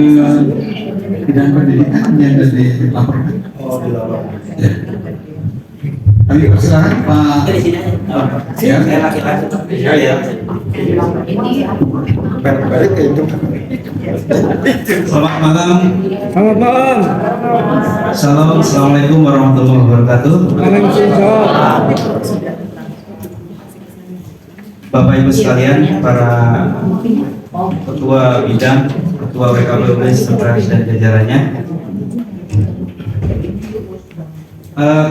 bidang pendidikan yang sudah dilaporkan. Ya. Kami persilakan Pak. Ya. Balik ke itu. Selamat malam. Selamat malam. Assalamualaikum warahmatullahi wabarakatuh. Waalaikumsalam. Bapak Ibu sekalian, para ketua bidang, ketua WKBUP, sekretaris dan jajarannya.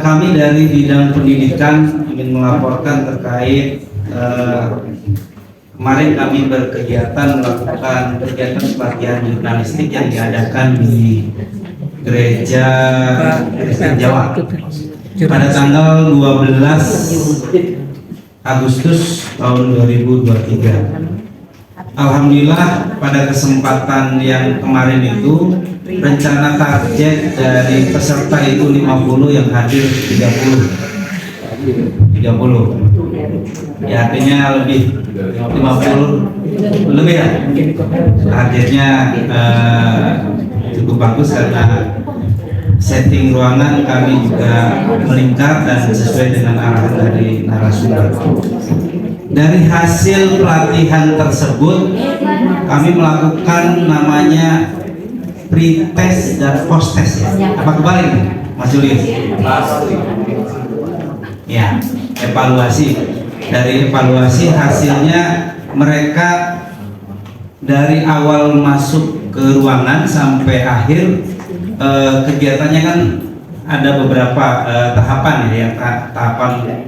Kami dari bidang pendidikan ingin melaporkan terkait kemarin kami berkegiatan melakukan kegiatan pelatihan jurnalistik yang diadakan di Gereja Kristen Jawa pada tanggal 12 Agustus tahun 2023. Alhamdulillah pada kesempatan yang kemarin itu rencana target dari peserta itu 50, yang hadir 30. Ya artinya lebih 50 lebih ya. Targetnya cukup bagus karena setting ruangan kami juga melingkar dan sesuai dengan arahan dari narasumber. Dari hasil pelatihan tersebut, kami melakukan namanya pre-test dan post-test ya. Apa kebalik Mas Julius? Ya, evaluasi. Dari evaluasi hasilnya mereka dari awal masuk ke ruangan sampai akhir kegiatannya kan ada beberapa tahapan ya. Tahapan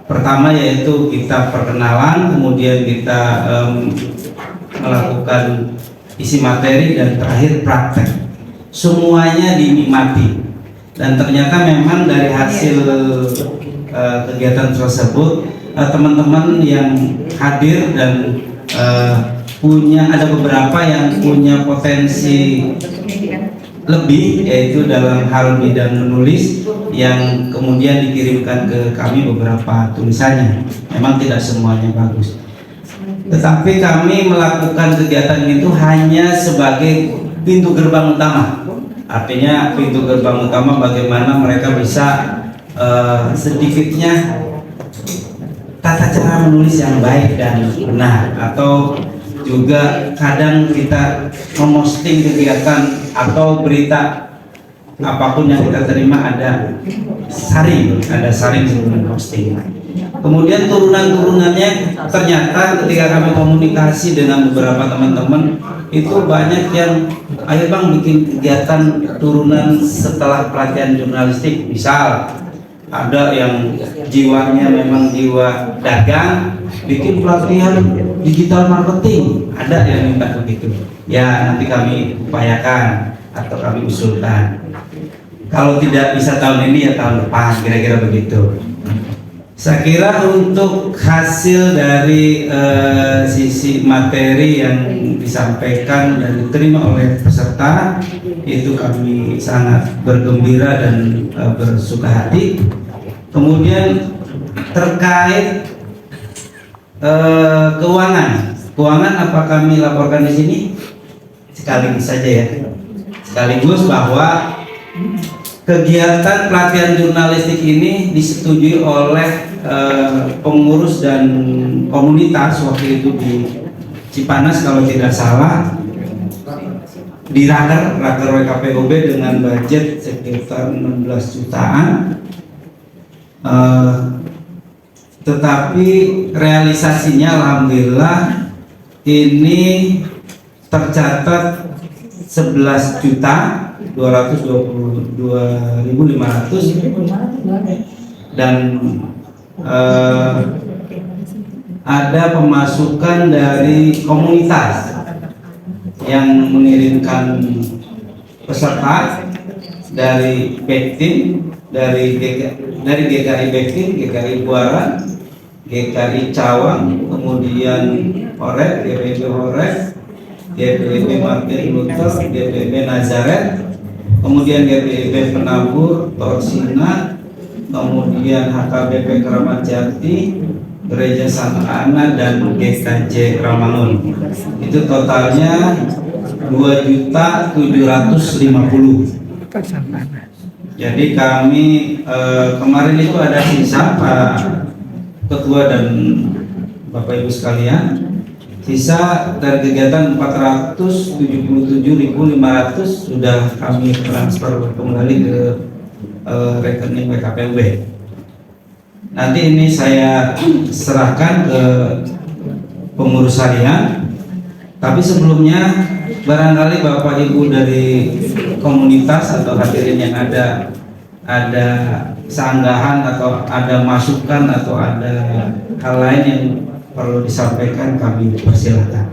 pertama yaitu kita perkenalan, kemudian kita melakukan isi materi, dan terakhir praktek. Semuanya dinikmati, dan ternyata memang dari hasil kegiatan tersebut teman-teman yang hadir dan ada beberapa yang punya potensi lebih, yaitu dalam hal bidang menulis, yang kemudian dikirimkan ke kami beberapa tulisannya. Memang tidak semuanya bagus, tetapi kami melakukan kegiatan itu hanya sebagai pintu gerbang utama. Artinya pintu gerbang utama bagaimana mereka bisa sedikitnya tata cara menulis yang baik dan benar, atau juga kadang kita memposting kegiatan atau berita apapun yang kita terima ada saring sebelum posting. Kemudian turunan-turunannya ternyata ketika kami komunikasi dengan beberapa teman-teman itu banyak yang ayo bang bikin kegiatan turunan setelah pelatihan jurnalistik. Misal ada yang jiwanya memang jiwa dagang, bikin pelatihan digital marketing, ada yang minta begitu. Ya nanti kami upayakan atau kami usulkan. Kalau tidak bisa tahun ini ya tahun depan, kira-kira begitu. Saya kira untuk hasil dari sisi materi yang disampaikan dan diterima oleh peserta itu kami sangat bergembira dan bersuka hati. Kemudian terkait keuangan apa kami laporkan di sini sekaligus saja ya, sekaligus bahwa kegiatan pelatihan jurnalistik ini disetujui oleh pengurus dan komunitas waktu itu di Cipanas kalau tidak salah, di raker WKPUB dengan budget sekitar 16 jutaan. Tetapi realisasinya alhamdulillah ini tercatat 11.222.500 dan ada pemasukan dari komunitas yang mengirimkan peserta dari Bektim, dari GKI Bektim, GKI Buaran, GKI Cawang, kemudian Horek, GPB Horek, GPB Martin Luther, GPB Nazaret, kemudian GPB Penabur, Torsina, kemudian HKBP Keramat Jati, Gereja Santa Ana, dan GKJ Ramangun. Itu totalnya 2.750.000. Jadi kami kemarin itu ada sisa Pak Ketua dan Bapak Ibu sekalian, sisa dari kegiatan 477.500 sudah kami transfer kembali ke rekening WKPUB. Nanti ini saya serahkan ke pengurus harian. Tapi sebelumnya barangkali Bapak Ibu dari komunitas atau hadirin yang ada sanggahan atau ada masukan atau ada hal lain yang perlu disampaikan, kami persilahkan.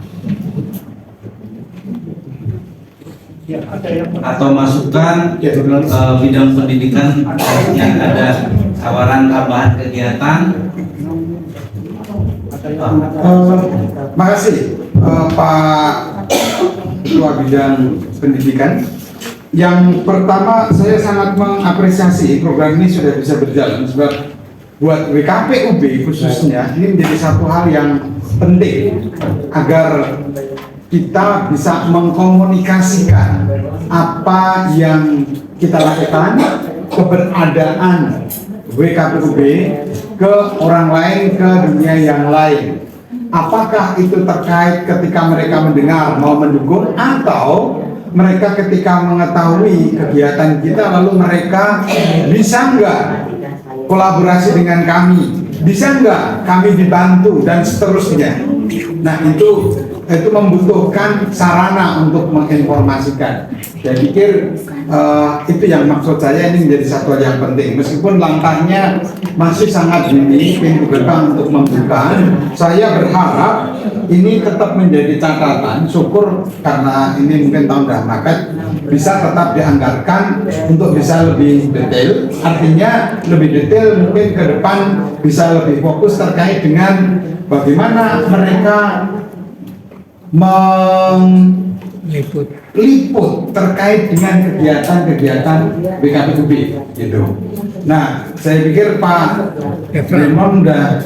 Atau masukan bidang pendidikan yang ada tawaran tambahan kegiatan. Makasih Pak Ketua Bidang Pendidikan. Yang pertama, saya sangat mengapresiasi program ini sudah bisa berjalan, sebab buat WKPUB khususnya ini menjadi satu hal yang penting agar kita bisa mengkomunikasikan apa yang kita lakukan, keberadaan WKPUB ke orang lain, ke dunia yang lain. Apakah itu terkait ketika mereka mendengar mau mendukung, atau mereka ketika mengetahui kegiatan kita lalu mereka bisa enggak kolaborasi dengan kami, bisa enggak kami dibantu, dan seterusnya. Nah itu membutuhkan sarana untuk menginformasikan. Saya pikir itu yang maksud saya, ini menjadi satu hal yang penting. Meskipun langkahnya masih sangat dini, pintu gerbang untuk membuka, saya berharap ini tetap menjadi catatan. Syukur karena ini mungkin tahun Rahmakat bisa tetap dianggarkan untuk bisa lebih detail. Artinya lebih detail mungkin ke depan bisa lebih fokus terkait dengan bagaimana mereka meliput terkait dengan kegiatan-kegiatan WKPUB gitu. Nah, saya pikir Pak Raymond sudah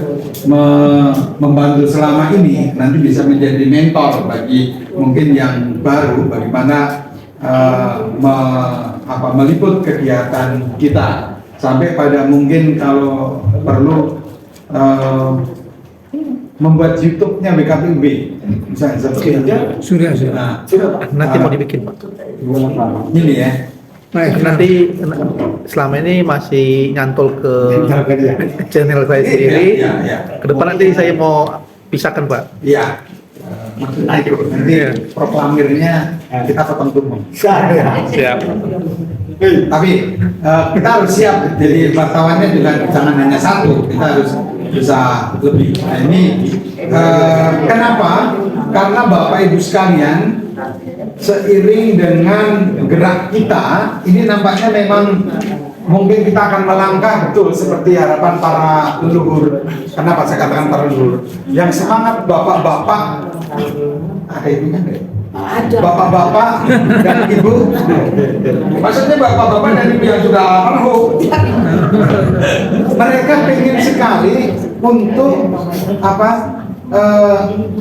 membantu selama ini, nanti bisa menjadi mentor bagi mungkin yang baru, bagaimana meliput kegiatan kita sampai pada mungkin kalau perlu membuat YouTube-nya BKPUB misalnya seperti itu. Sudah. Nah, Nanti mau dibikin, Pak. ini ya. Nah, nanti selama ini masih nyantol ke channel saya sendiri. Ya. Ke depan nanti saya mau pisahkan, Pak. Iya. Maksudnya itu nanti proklamirnya kita potong tumpeng. Siap. Tapi kita harus siap. Jadi wartawannya juga jangan hanya satu. Kita harus bisa lebih. Nah ini kenapa? Karena Bapak Ibu sekalian, seiring dengan gerak kita, ini nampaknya memang mungkin kita akan melangkah betul seperti harapan para leluhur. Kenapa saya katakan para leluhur? Yang semangat bapak-bapak, ada ibunya nggak? Bapak-bapak dan ibu, maksudnya bapak-bapak dan ibu yang sudah almarhum, mereka ingin sekali untuk apa?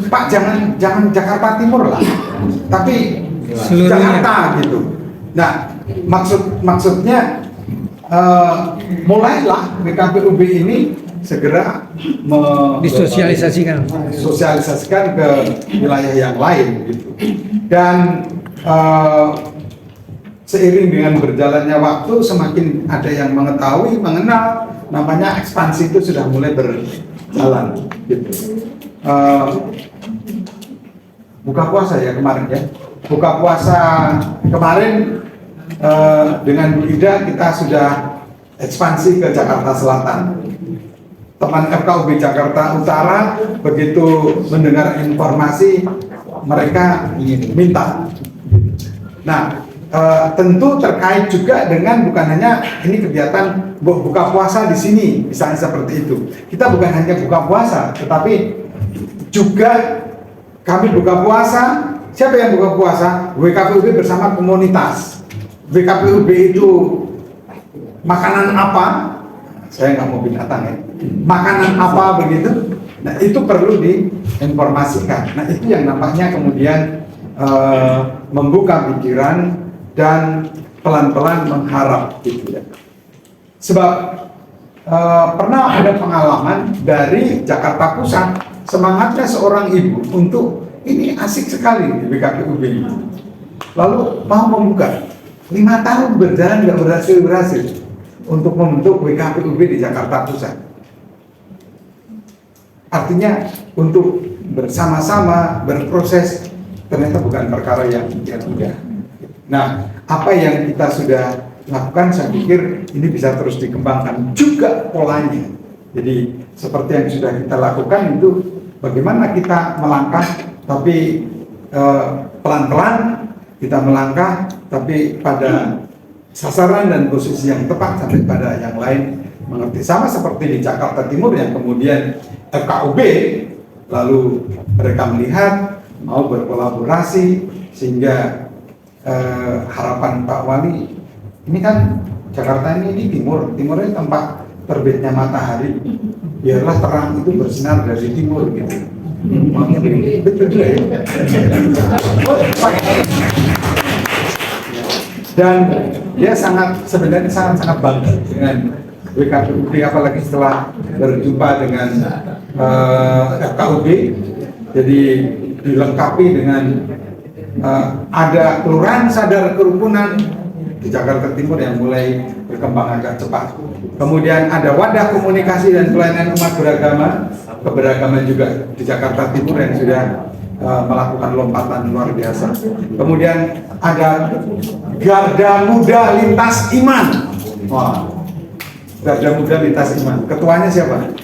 Pak jangan Jakarta Timur lah, tapi Jakarta gitu. Nah maksudnya mulailah BKPUB ini segera Disosialisasikan ke wilayah yang lain gitu. Dan seiring dengan berjalannya waktu semakin ada yang mengetahui, mengenal, namanya ekspansi itu sudah mulai berjalan gitu. Buka puasa ya kemarin ya. Buka puasa kemarin dengan Bu Ida kita sudah ekspansi ke Jakarta Selatan. Teman FKUB Jakarta Utara begitu mendengar informasi mereka minta. Nah, tentu terkait juga dengan bukan hanya ini kegiatan buka puasa di sini, misalnya seperti itu. Kita bukan hanya buka puasa, tetapi juga kami buka puasa. Siapa yang buka puasa? WKPUB bersama komunitas. WKPUB itu makanan apa? Saya nggak mau binatang ya. Makanan apa begitu? Nah itu perlu diinformasikan. Nah itu yang nampaknya kemudian membuka pikiran dan pelan-pelan mengharap gitu ya. Sebab pernah ada pengalaman dari Jakarta Pusat, semangatnya seorang ibu untuk ini asik sekali di BKPUB ini. Lalu mau membuka 5 tahun berjalan nggak berhasil untuk membentuk BKPUB di Jakarta Pusat. Artinya untuk bersama-sama berproses ternyata bukan perkara yang mudah. Nah, apa yang kita sudah lakukan, saya pikir ini bisa terus dikembangkan juga polanya. Jadi seperti yang sudah kita lakukan itu bagaimana kita melangkah tapi pelan-pelan kita melangkah tapi pada sasaran dan posisi yang tepat sampai pada yang lain mengerti. Sama seperti di Jakarta Timur yang kemudian FKUB lalu mereka melihat mau berkolaborasi sehingga harapan Pak Wali ini kan Jakarta ini di timurnya tempat terbitnya matahari, biarlah terang itu bersinar dari timur gitu. Betul ya. Dan dia sebenarnya sangat bangga dengan WKPUB, apalagi setelah berjumpa dengan FKUB, jadi dilengkapi dengan ada kelurahan sadar kerukunan di Jakarta Timur yang mulai berkembang agak cepat. Kemudian ada wadah komunikasi dan pelayanan umat beragama, keberagaman juga di Jakarta Timur yang sudah melakukan lompatan luar biasa. Kemudian ada Garda Muda Lintas Iman. Wah, Garda Muda Lintas Iman. Ketuanya siapa?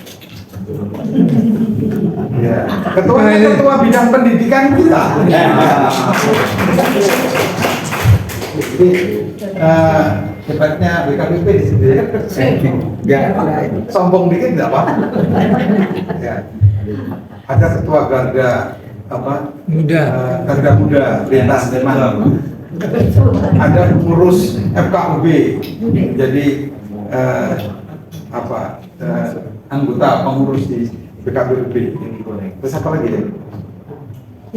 Ya, ketua bidang pendidikan kita. Jadi hebatnya BKPUB di sini ya, sombong dikit nggak apa? Ya. Ada ketua Garda Garda Muda Lintas Iman. Ada pengurus FKUB. Jadi anggota pengurus di BKPUB. Terus apa lagi ya?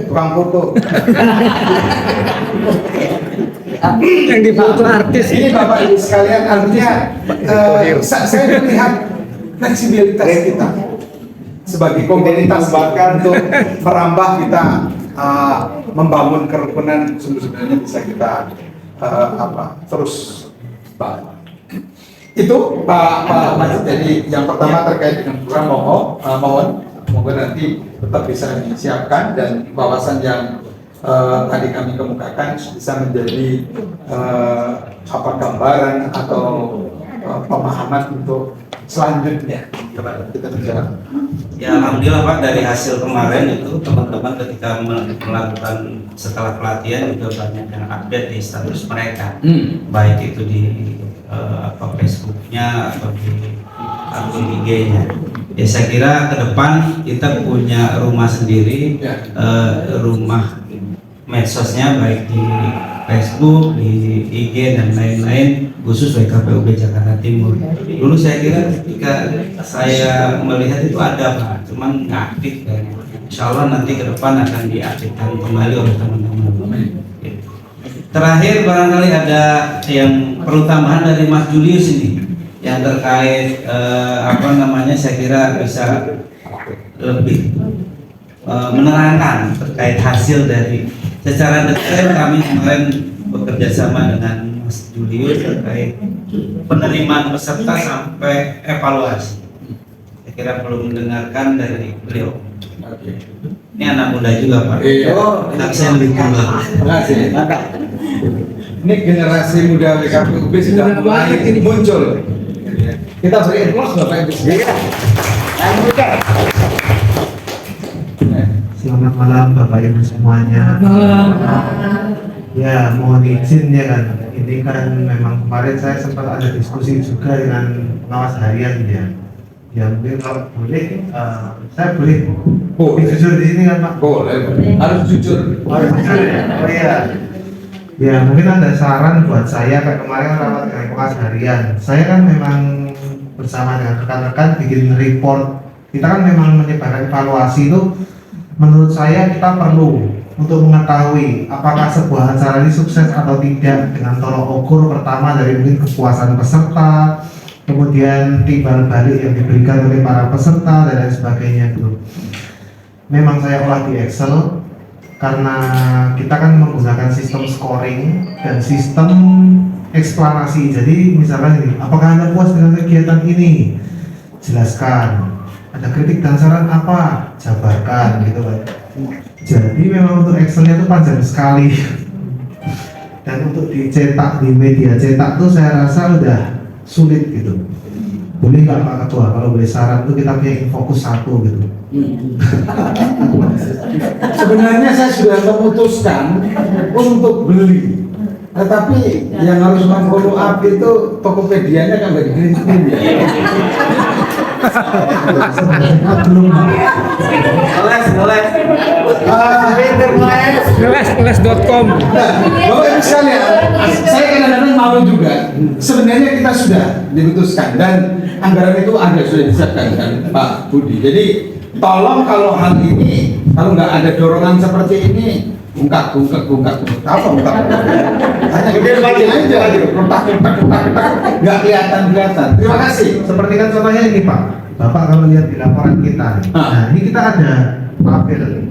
Tukang foto. Yang difoto artis. Ini Bapak Ibu sekalian, artinya saya melihat fleksibilitas kita sebagai komunitas bahkan untuk merambah kita membangun kerukunan sebenarnya bisa kita terus bangun. Itu Pak Majid. Jadi yang pertama terkait dengan program mohon semoga nanti tetap bisa disiapkan dan wawasan yang tadi kami kemukakan bisa menjadi gambaran atau pemahaman untuk selanjutnya kita bicara. Ya alhamdulillah Pak, dari hasil kemarin itu teman-teman ketika melakukan setelah pelatihan juga banyak yang update di status mereka, baik itu di Facebooknya atau di akun IG-nya. Ya saya kira ke depan kita punya rumah sendiri, rumah medsosnya baik di Facebook, di IG dan lain-lain, khusus WKPUB Jakarta Timur. Dulu saya kira ketika saya melihat itu ada Pak, cuman nggak aktif kayaknya. Insya Allah nanti ke depan akan diaktifkan kembali oleh teman-teman. Terakhir barangkali ada yang perlu tambahan dari Mas Julius ini yang terkait saya kira bisa lebih menerangkan terkait hasil dari secara detail. Kami kemarin bekerja sama dengan Mas Julius terkait penerimaan peserta sampai evaluasi. Saya kira perlu mendengarkan dari beliau. Ini anak muda juga Pak. Tapi saya lebih tua. Terima kasih. Ini generasi muda WKPUB sudah mulai muncul. Kita beri applause Bapak Ibu. Selamat malam Bapak Ibu semuanya. Ya mohon izin ya kan, ini kan memang kemarin saya sempat ada diskusi juga dengan pengawas harian ya. Ya mungkin kalau boleh, saya boleh jujur di sini kan Pak? Boleh, harus jujur. Harus jujur ya? Oh iya. Ya mungkin ada saran buat saya, kayak kemarin rapat dengan pengawas harian. Saya kan memang bersama dengan rekan-rekan bikin report. Kita kan memang menyebarkan evaluasi itu. Menurut saya kita perlu untuk mengetahui apakah sebuah acara ini sukses atau tidak dengan tolok ukur pertama dari mungkin kepuasan peserta, kemudian timbal balik yang diberikan oleh para peserta dan lain sebagainya gitu. Memang saya olah di Excel karena kita kan menggunakan sistem scoring dan sistem eksplanasi. Jadi misalkan ini, apakah Anda puas dengan kegiatan ini? Jelaskan. Ada kritik dan saran apa? Jabarkan gitu kan. Jadi memang untuk Excelnya itu panjang sekali. Dan untuk dicetak di media cetak tuh saya rasa udah sulit gitu. Boleh nggak Pak Ketua kalau boleh saran tuh kita punya fokus satu gitu. Sebenarnya saya sudah memutuskan untuk beli, tetapi yang harus memfollow up itu Tokopedia-nya kan lagi green screen ya. Ngeles.com. Bapak Ibu sekalian, saya kadang-kadang malu juga. Sebenarnya kita sudah diputuskan dan anggaran itu ada sudah disiapkan kan Pak Budi. Jadi tolong kalau hal ini, kalau nggak ada dorongan seperti ini, bungkak, apa bungkak? Hanya gede lagi aja, nggak kelihatan. Terima kasih. Seperti kan contohnya ini Pak, Bapak kalau lihat di laporan kita, nah ini kita ada tabel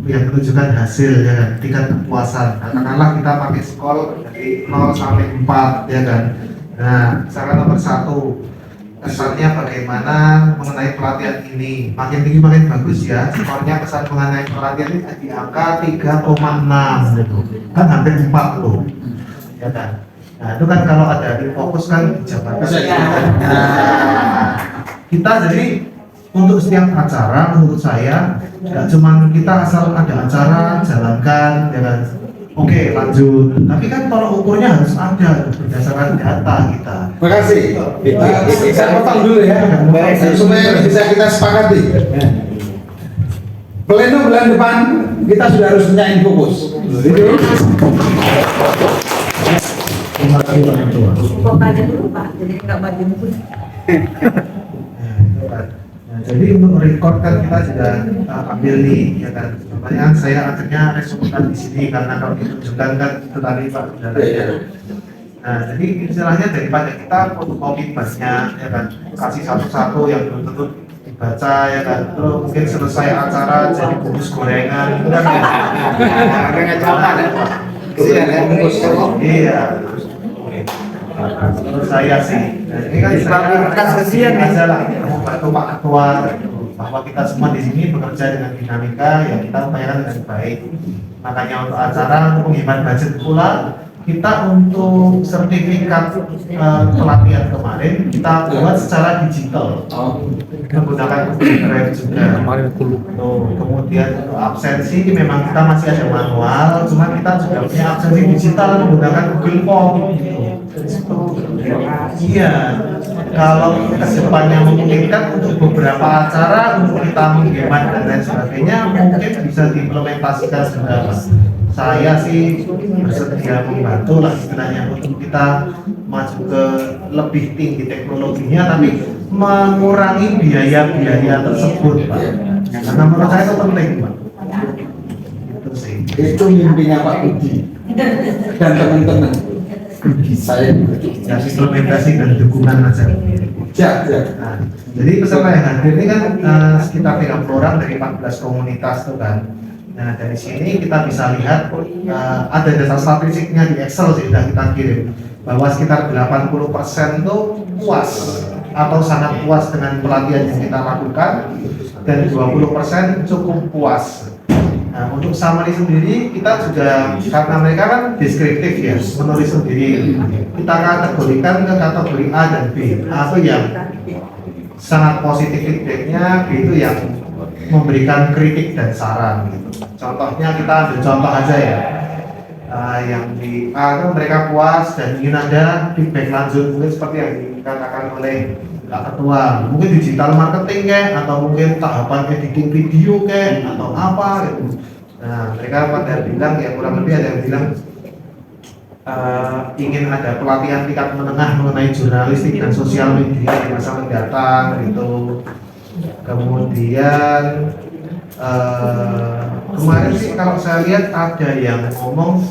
yang menunjukkan hasil ya kan, tingkat kepuasan. Katakanlah kita pakai skor dari 0 sampai 4 ya kan. Nah, misalkan nomor 1 kesannya bagaimana mengenai pelatihan ini, makin tinggi makin bagus ya. Skornya kesan mengenai pelatihan ini di angka 3,6 gitu. Kan hampir 4 loh ya kan. Nah itu kan kalau ada di fokus kan jabarkan. Nah, kita jadi untuk setiap acara menurut saya nggak cuma kita asal ada acara jalankan ya kan, oke lanjut, tapi kan tolak ukurnya harus ada berdasarkan data kita. Terima kasih. Saya potong dulu ya supaya bisa kita sepakati. Pleno bulan depan kita sudah harus punya fokus. Terima kasih Pak Ketua. Kok baca dulu Pak, jadi nggak baca buku. Nah, Nah, jadi untuk record kan kita juga ambil nih, ya kan. Makanya saya akhirnya resumkan di sini karena kalau ditunjukkan kan itu tadi Pak sudah ya. Nah, jadi istilahnya daripada kita fotokopi banyak, ya kan, kasih satu-satu yang belum tentu dibaca, ya kan. Terus mungkin selesai acara jadi bungkus gorengan, itu kan ya. Gorengan cawan ya Pak. Iya. Menurut saya sih, nah, ini kan kasihan aja lah, membantu Pak Ketua bahwa kita semua di sini bekerja dengan dinamika yang kita upayakan dengan baik. Makanya untuk acara untuk menghemat budget pula, kita untuk sertifikat pelatihan kemarin kita buat secara digital menggunakan Google Drive juga. Kemudian untuk absensi memang kita masih ada manual, cuma kita juga punya absensi digital menggunakan Google Form. Iya, kalau kedepannya memungkinkan untuk beberapa acara untuk kita menghemat dan lain sebagainya mungkin bisa diimplementasikan segera. Saya sih bersedia membantu lah istilahnya untuk kita maju ke lebih tinggi teknologinya, tapi mengurangi biaya-biaya tersebut, Pak. Karena menurut saya itu penting, Pak. Itu sih. Itu mimpinya Pak Budi dan teman-teman. Saya ya implementasi dan dukungan aja. Nah, jadi peserta yang hadir ini kan sekitar 30 orang dari 14 komunitas tuh kan. Nah, dari sini kita bisa lihat ada data statistiknya di Excel sih sudah kita kirim bahwa sekitar 80% itu puas atau sangat puas dengan pelatihan yang kita lakukan dan 20% cukup puas. Nah, untuk summary sendiri kita juga karena mereka kan deskriptif ya, menulis sendiri. Kita kategorikan ke kategori A dan B. A itu yang sangat positif feedbacknya, B itu yang memberikan kritik dan saran gitu. Contohnya kita ambil contoh aja ya. Yang di A itu mereka puas dan ingin ada feedback lanjut mungkin seperti yang dikatakan oleh Pak Ketua, mungkin digital marketing atau mungkin tahapan editing video atau apa gitu. Nah, mereka pada bilang ya kurang lebih ada yang bilang ingin ada pelatihan tingkat menengah mengenai jurnalistik dan sosial media di masa mendatang gitu. Kemudian kemarin sih kalau saya lihat ada yang ngomong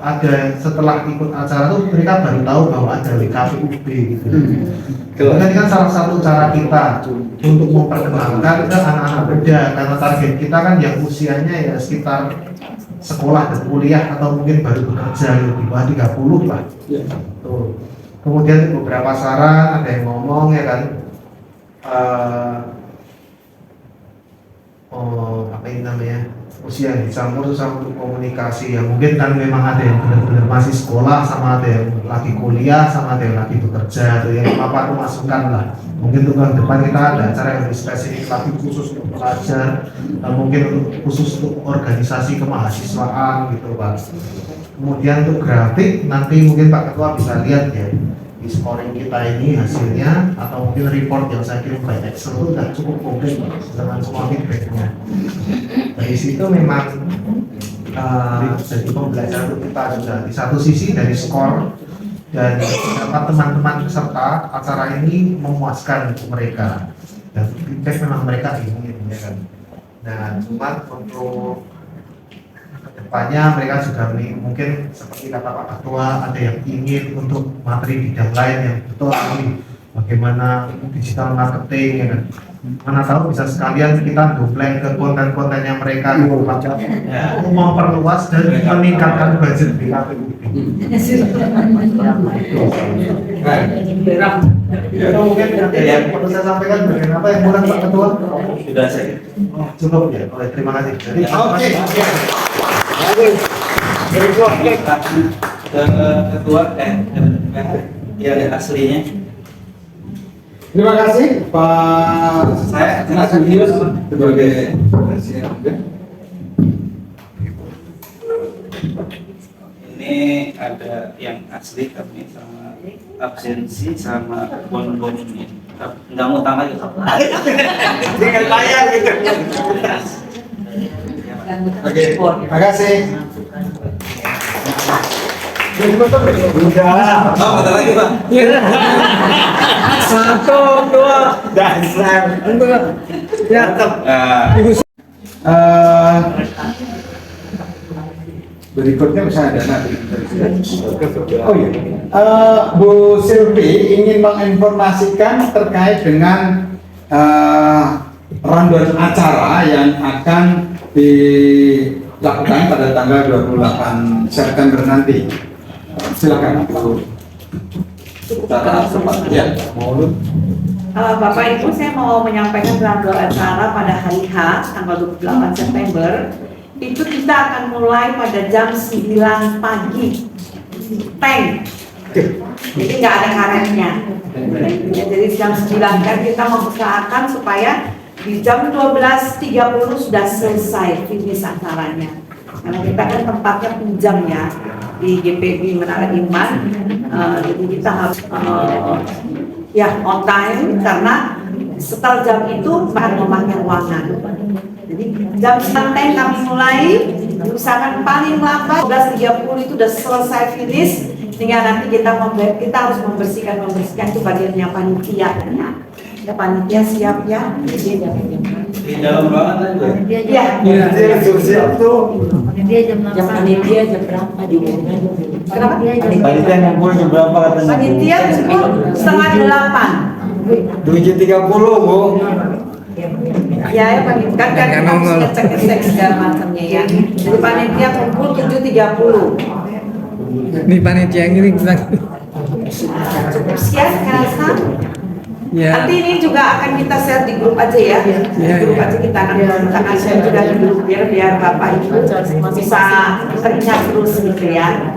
ada setelah ikut acara tuh mereka baru tahu bahwa ada WKPUB gitu. Ini kan salah satu cara kita untuk memperkenalkan ke anak-anak muda karena target kita kan yang usianya ya sekitar sekolah dan kuliah atau mungkin baru bekerja di bawah 30 lah. Tuh. Kemudian beberapa saran ada yang ngomong ya kan apa ini namanya usia yang dicampur sama untuk komunikasi ya mungkin kan memang ada yang benar-benar masih sekolah sama ada yang lagi kuliah sama ada yang lagi bekerja atau yang apa itu masukkan lah mungkin untuk tahun depan kita ada acara yang lebih spesifik lagi khusus untuk pelajar mungkin khusus untuk organisasi kemahasiswaan gitu Pak. Kemudian untuk grafik nanti mungkin Pak Ketua bisa lihat ya di scoring kita ini hasilnya atau mungkin report yang saya kirim by Excel itu sudah cukup komplit dengan semua feedbacknya. Dari situ memang jadi pembelajaran kita juga di satu sisi dari skor dan dapat teman-teman peserta acara ini memuaskan mereka dan feedback memang mereka ingin ya kan. Nah cuma untuk kedepannya mereka juga mungkin seperti kata Pak Ketua ada yang ingin untuk materi bidang lain yang betul bagaimana digital marketing ya kan. Mana tahu bisa sekalian kita double ke konten-kontennya mereka gitu Pak. Ya, memperluas dan meningkatkan budget BKPUB. Itu mungkin yang perlu saya sampaikan bagian apa yang kurang Pak Ketua? Sudah saya. Cukup ya. Oke, terima kasih. Jadi Ketua ya aslinya. Terima kasih Pak. Saya Julius sebagai presiden. Ini ada yang asli kami sama absensi sama bon-bon ini. Nggak mau tambah gitu. Tinggal bayar gitu. Oke, terima kasih. Udah. Oh, bentar lagi, Pak. Satu. Dasar. Ya, berikutnya bisa ada nanti. Oh iya, Bu Silvi ingin menginformasikan terkait dengan rundown acara yang akan dilakukan pada tanggal 28 September nanti. Silakan Bu. Secara cepat ya. Bapak Ibu, saya mau menyampaikan rundown acara pada hari H tanggal 28 September. Itu kita akan mulai pada jam 9 pagi. Tank. Jadi nggak ada karetnya. Ya, jadi jam 9 kan kita mengusahakan supaya di jam 12.30 sudah selesai finish acaranya. Karena kita kan tempatnya pinjam ya di GPB Menara Iman. Jadi kita harus ya on time karena setelah jam itu akan memakai ruangan. Jadi jam 9 kami mulai, usahakan paling lambat 12.30 itu sudah selesai finish, sehingga nanti kita harus membersihkan itu bagiannya panitia. Ya panitia siap ya. di dalam ruangan aja. Iya. Siap tuh. Panitia jam berapa di rumah? Kenapa? Panitia ngumpul jam berapa katanya? Panitia kumpul 7:30. 7.30 Bu. Ya panitia kan kita harus ngecek segala macamnya ya. Jadi panitia kumpul 7.30. Ini panitia yang ini bilang. Cukup sekian saya rasa. Ya. Nanti ini juga akan kita share di grup aja ya. Di grup aja kita akan share juga di grup biar Bapak Ibu bisa teringat terus gitu ya.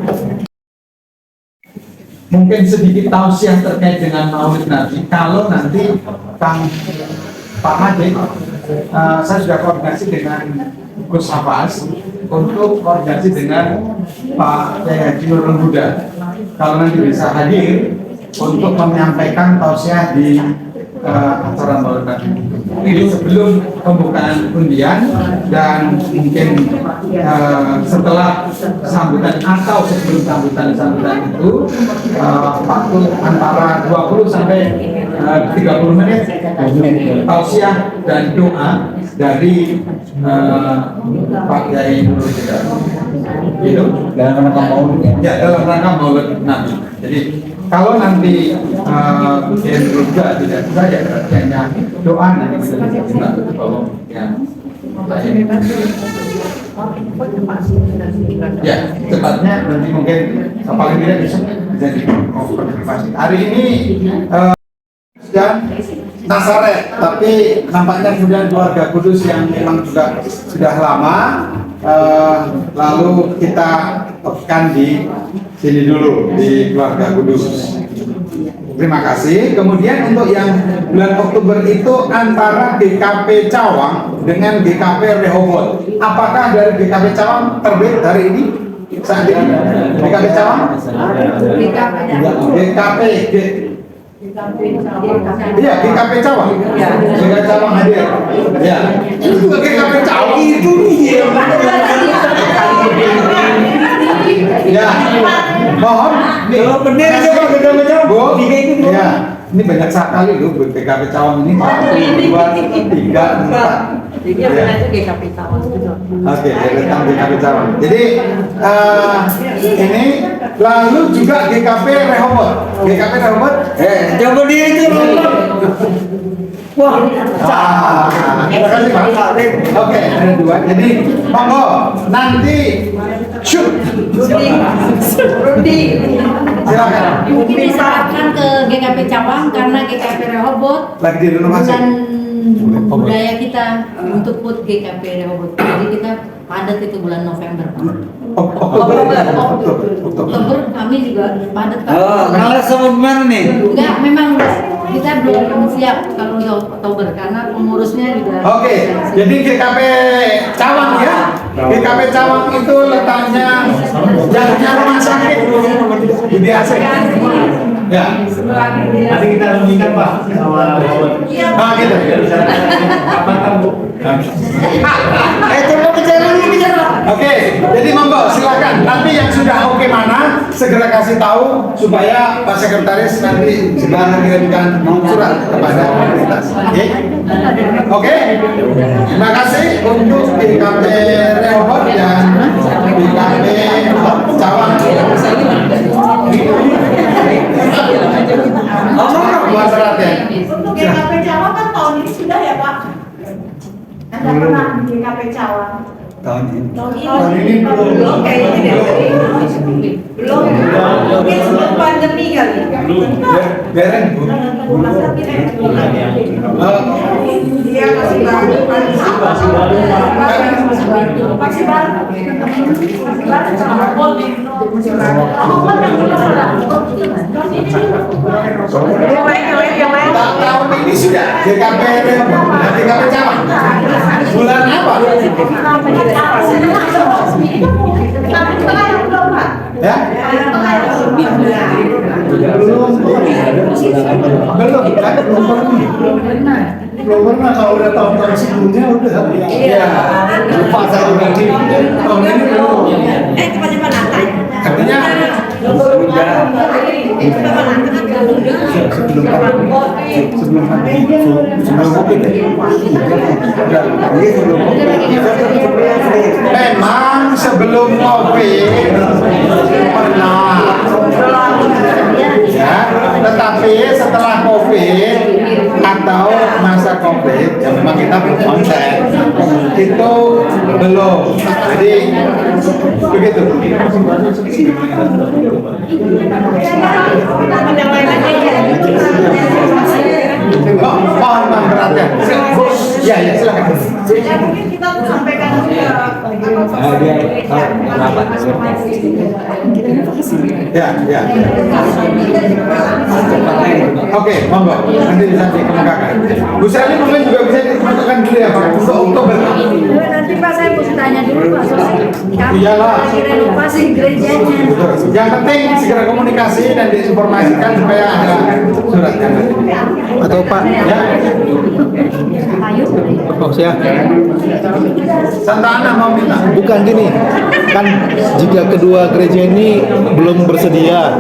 Mungkin sedikit tausiah terkait dengan Maulid Nabi. Kalau nanti Pak Majid, saya sudah koordinasi dengan Gus Hafaz untuk koordinasi dengan Pak Haji Nurul Huda. Kalau nanti bisa hadir untuk menyampaikan tausiah di acara Maulid Nabi. Ini sebelum pembukaan undian dan mungkin setelah sambutan atau sebelum sambutan itu waktu antara 20 sampai 30 menit tausiah dan doa dari Pak Kiai Nurul Huda. Gitu. Dalam rangka Maulid. Ya, dalam rangka Maulid Nabi. Jadi kalau nanti mungkin juga tidak bisa ya hanya doa nanti bisa juga kalau ya cepatnya nanti mungkin paling tidak bisa dikonfirmasi. Hari ini dan Nasaret, tapi nampaknya kemudian keluarga Kudus yang memang juga sudah lama, lalu kita tekan di sini dulu di keluarga Kudus. Terima kasih. Kemudian untuk yang bulan Oktober itu antara GKP Cawang dengan GKP Rehoboth. Apakah dari GKP Cawang terbit hari ini? Saat ini GKP Cawang? Iya, GKP Cawang. GKP Cawang hadir. Ya. Itu juga GKP Cawang itu nih. Ya, mohon. Kalau benar coba GKP Cawang. Bu, ya. Ini banyak sekali loh GKP Cawang ini. 1, 2, 3, 4. Jadi yang benar itu GKP Cawang. Oke, tentang GKP Cawang. Jadi ini lalu juga GKP Rehoboth. GKP Rehoboth. Coba dia itu. Wah, terima kasih Pak. Oke, ada 2. Jadi monggo nanti shoot. Rudi. Silakan. Mungkin diserahkan ke GKP Cawang karena GKP Rehoboth Lagi di renovasi. bulan budaya kita untuk put GKP Rehoboth. Jadi kita padat itu bulan November. Oktober kami juga padat. Kalah sama gimana nih? Enggak, memang kita belum siap kalau untuk Oktober karena pengurusnya juga. Oke, jadi GKP Cawang ya. GKP Cawang itu letaknya jauhnya rumah sakit. Di AC. Ya. Nanti kita rumikan Pak sama Ah, gitu. apa kan Bu? Coba bicara dulu, bicara. Oke, jadi monggo silakan. Nanti yang sudah oke mana segera kasih tahu supaya Pak Sekretaris nanti segera mengirimkan surat kepada komunitas. Oke? Oke? Terima kasih untuk BKP Rehoboth dan BKP Cawang. Buat syaratnya. GKP Cawang kan tahun ini sudah ya Pak? Anda pernah di GKP Cawang? Tahun ini. Tahun ini belum kayaknya deh. Belum. Mungkin sebelum pandemi kali. Beren, Bu. Dia masih baru. Masih baru. Tahun ini sudah GKP Rehoboth dan GKP Cawang. Bulan apa? Ya? Belum pernah kalau udah tahun-tahun sebelumnya udah. Iya. Lupa saya berarti. Tahun ini belum. Cepat-cepat nanti. Artinya memang sebelum COVID pernah, ya, tetapi setelah COVID atau masa COVID yang memang kita belum konten itu belum. Jadi begitu. Mohon perhatian. Ya, ya, silakan. Ya mungkin kita sampaikan juga. Ya, ya. Oke, monggo. Nanti bisa dikemukakan. Bu Sally mungkin juga bisa dikemukakan dulu ya Pak untuk Oktober. Nanti Pak saya mau tanya dulu Pak soal kami Iyalah. lagi renovasi gerejanya. Yang penting segera komunikasi dan diinformasikan supaya ada suratnya nanti. Atau Pak? Ya. Oh, saya. Santa Ana mau minta. Bukan gini, kan jika kedua gereja ini belum bersedia.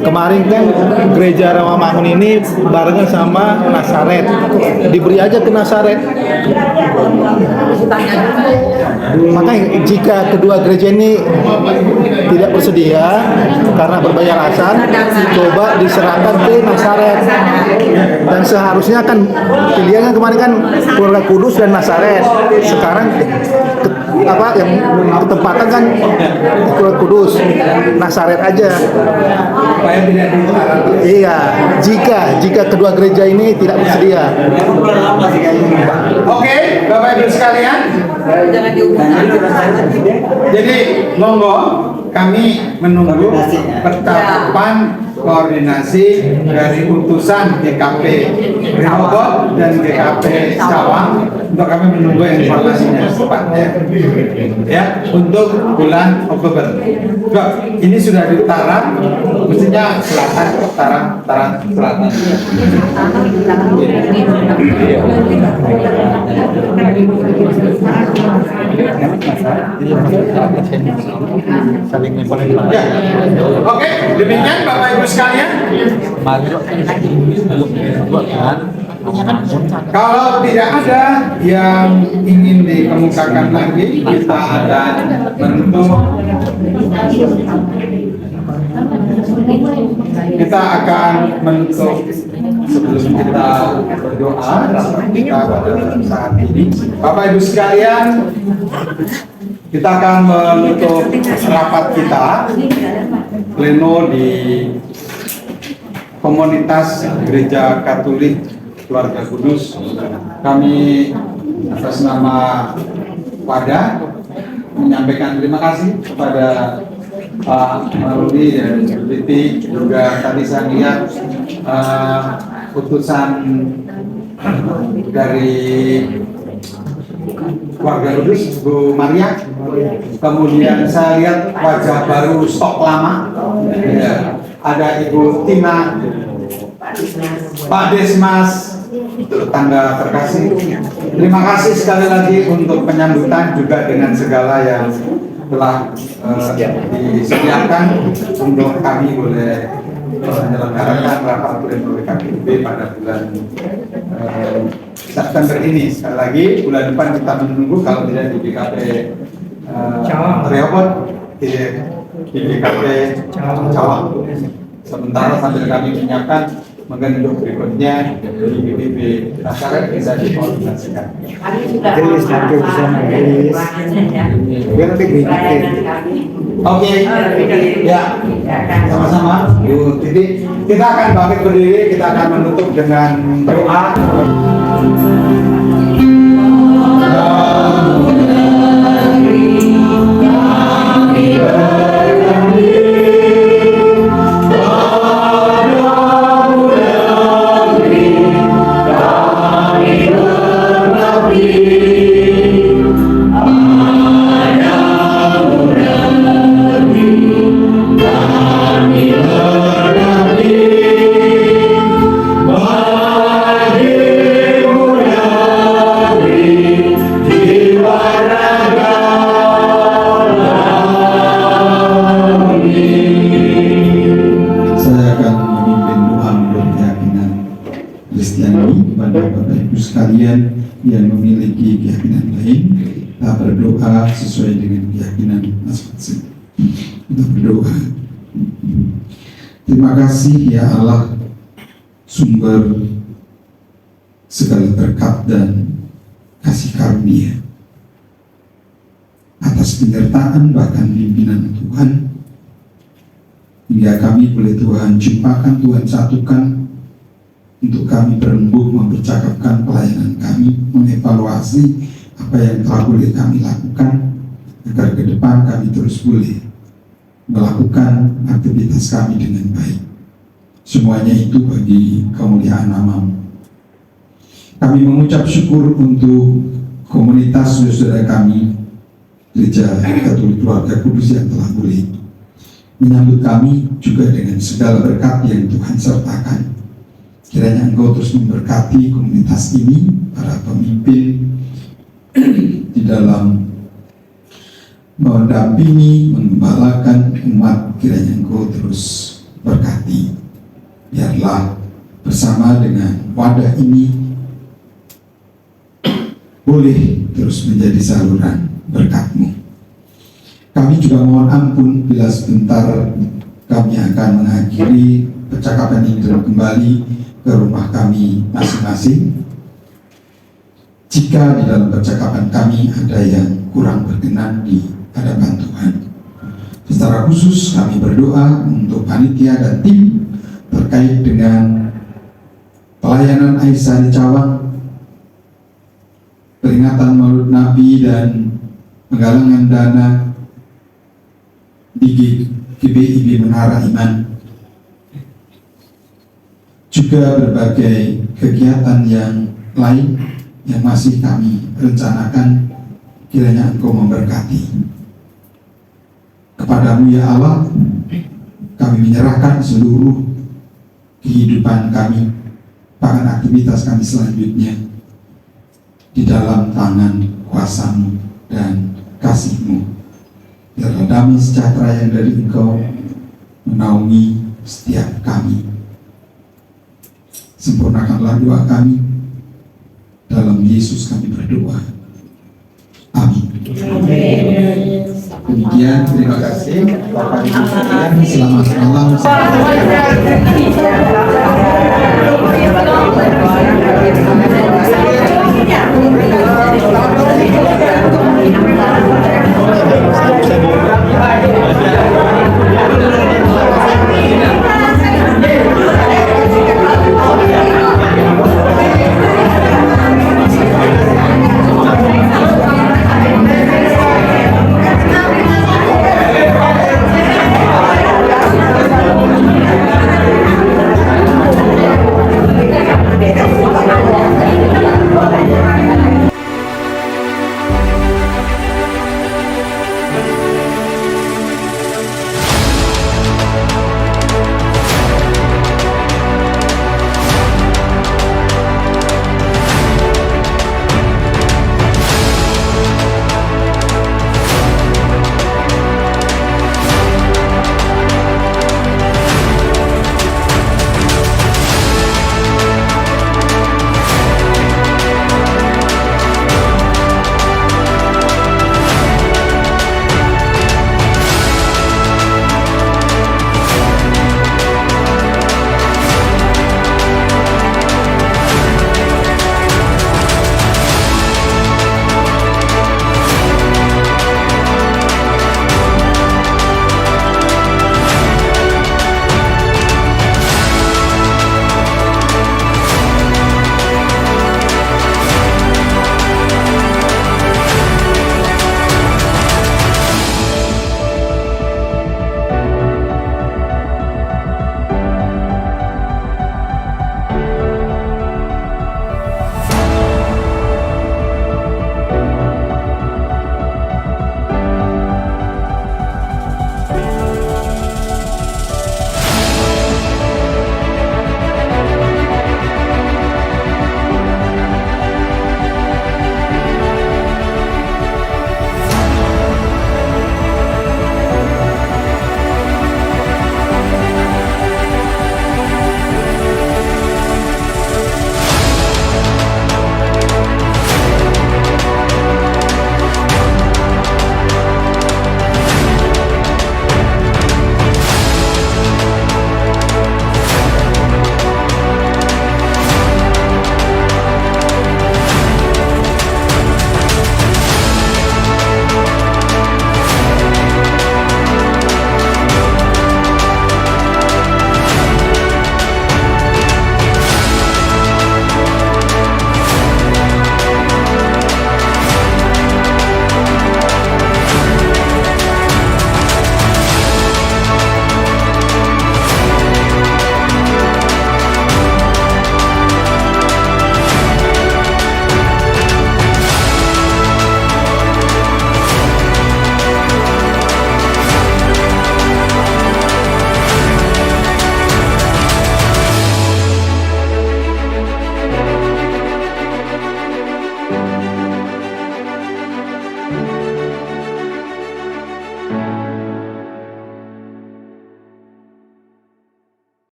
Kemarin kan gereja Rawamangun ini barengan sama Nasaret. Diberi aja ke Nasaret. Makanya jika kedua gereja ini tidak bersedia karena berbagai alasan, coba diserahkan ke Nasaret. Dan seharusnya kan pilihannya kemarin kan keluarga Kudus dan Nasaret. Sekarang apa yang ketempatan kan keluarga Kudus, Nasaret aja. Supaya tidak diutara. Iya, jika kedua gereja ini tidak bersedia. Oke, Bapak Ibu sekalian. Jadi monggo kami menunggu percakapan koordinasi dari utusan GKP Rehoboth dan GKP Cawang untuk kami menunggu informasinya secepatnya ya untuk bulan Oktober. Loh, ini sudah di utara, mestinya selatan, utara selatan. Ya. Oke, demikian Bapak Ibu sekalian. Kalau tidak ada yang ingin dikemukakan lagi, kita akan menutup. Kita akan menutup sebelum kita berdoa kita pada saat ini. Bapak Ibu sekalian, kita akan menutup rapat kita pleno di komunitas Gereja Katolik Keluarga Kudus. Kami atas nama Wadah menyampaikan terima kasih kepada Pak Maruli dan Titi, juga tadi saya lihat utusan dari Keluarga Kudus, Bu Maria. Kemudian saya lihat wajah baru stok lama, ya, ada Ibu Tina, Pak Desmas, tetangga terkasih. Terima kasih sekali lagi untuk penyambutan juga dengan segala yang telah disediakan untuk kami boleh menyelenggarakan rapat pleno WKKIB pada bulan September ini. Sekali lagi bulan depan kita menunggu, kalau tidak di BKP Reopot, di BKP Cawang. Sementara sambil kami menyiapkan mungkin untuk berikutnya di BPB Nasaret bisa dikoordinasikan. Oke, ya, sama-sama Bu Titi. Kita akan bangkit berdiri, kita akan menutup dengan doa. Yang memiliki keyakinan lain, kita berdoa sesuai dengan keyakinan masing-masing. Kita berdoa. Terima kasih ya Allah, sumber segala berkat dan kasih karunia, atas penyertaan bahkan pimpinan Tuhan, hingga kami boleh Tuhan jumpakan, Tuhan satukan, untuk kami berembuk mempercakapkan pelayanan kami, mengevaluasi apa yang telah boleh kami lakukan, agar ke depan kami terus boleh melakukan aktivitas kami dengan baik. Semuanya itu bagi kemuliaan nama-Mu. Kami mengucap syukur untuk komunitas saudara kami, Gereja Katolik Keluarga Kudus yang telah boleh menyambut kami juga dengan segala berkat yang Tuhan sertakan. Kiranya Engkau terus memberkati komunitas ini, para pemimpin di dalam mendampingi, mengembalakan umat. Kiranya Engkau terus berkati. Biarlah bersama dengan wadah ini boleh terus menjadi saluran berkat-Mu. Kami juga mohon ampun bila sebentar kami akan mengakhiri percakapan ini dan kembali ke rumah kami masing-masing. Jika di dalam percakapan kami ada yang kurang berkenan di hadapan Tuhan, secara khusus kami berdoa untuk panitia dan tim terkait dengan pelayanan Aisyah di Cawang, peringatan Maulid Nabi dan penggalangan dana di GBIB Menara Iman, juga berbagai kegiatan yang lain yang masih kami rencanakan. Kiranya Engkau memberkati. Kepadamu ya Allah, kami menyerahkan seluruh kehidupan kami, bahkan aktivitas kami selanjutnya di dalam tangan kuasa-Mu dan kasih-Mu. Biarlah damai sejahtera yang dari Engkau menaungi setiap kami. Sempurnakanlah doa kami, dalam Yesus kami berdoa. Amin. Demikian, terima kasih Bapak Ibu sekalian. Selamat malam.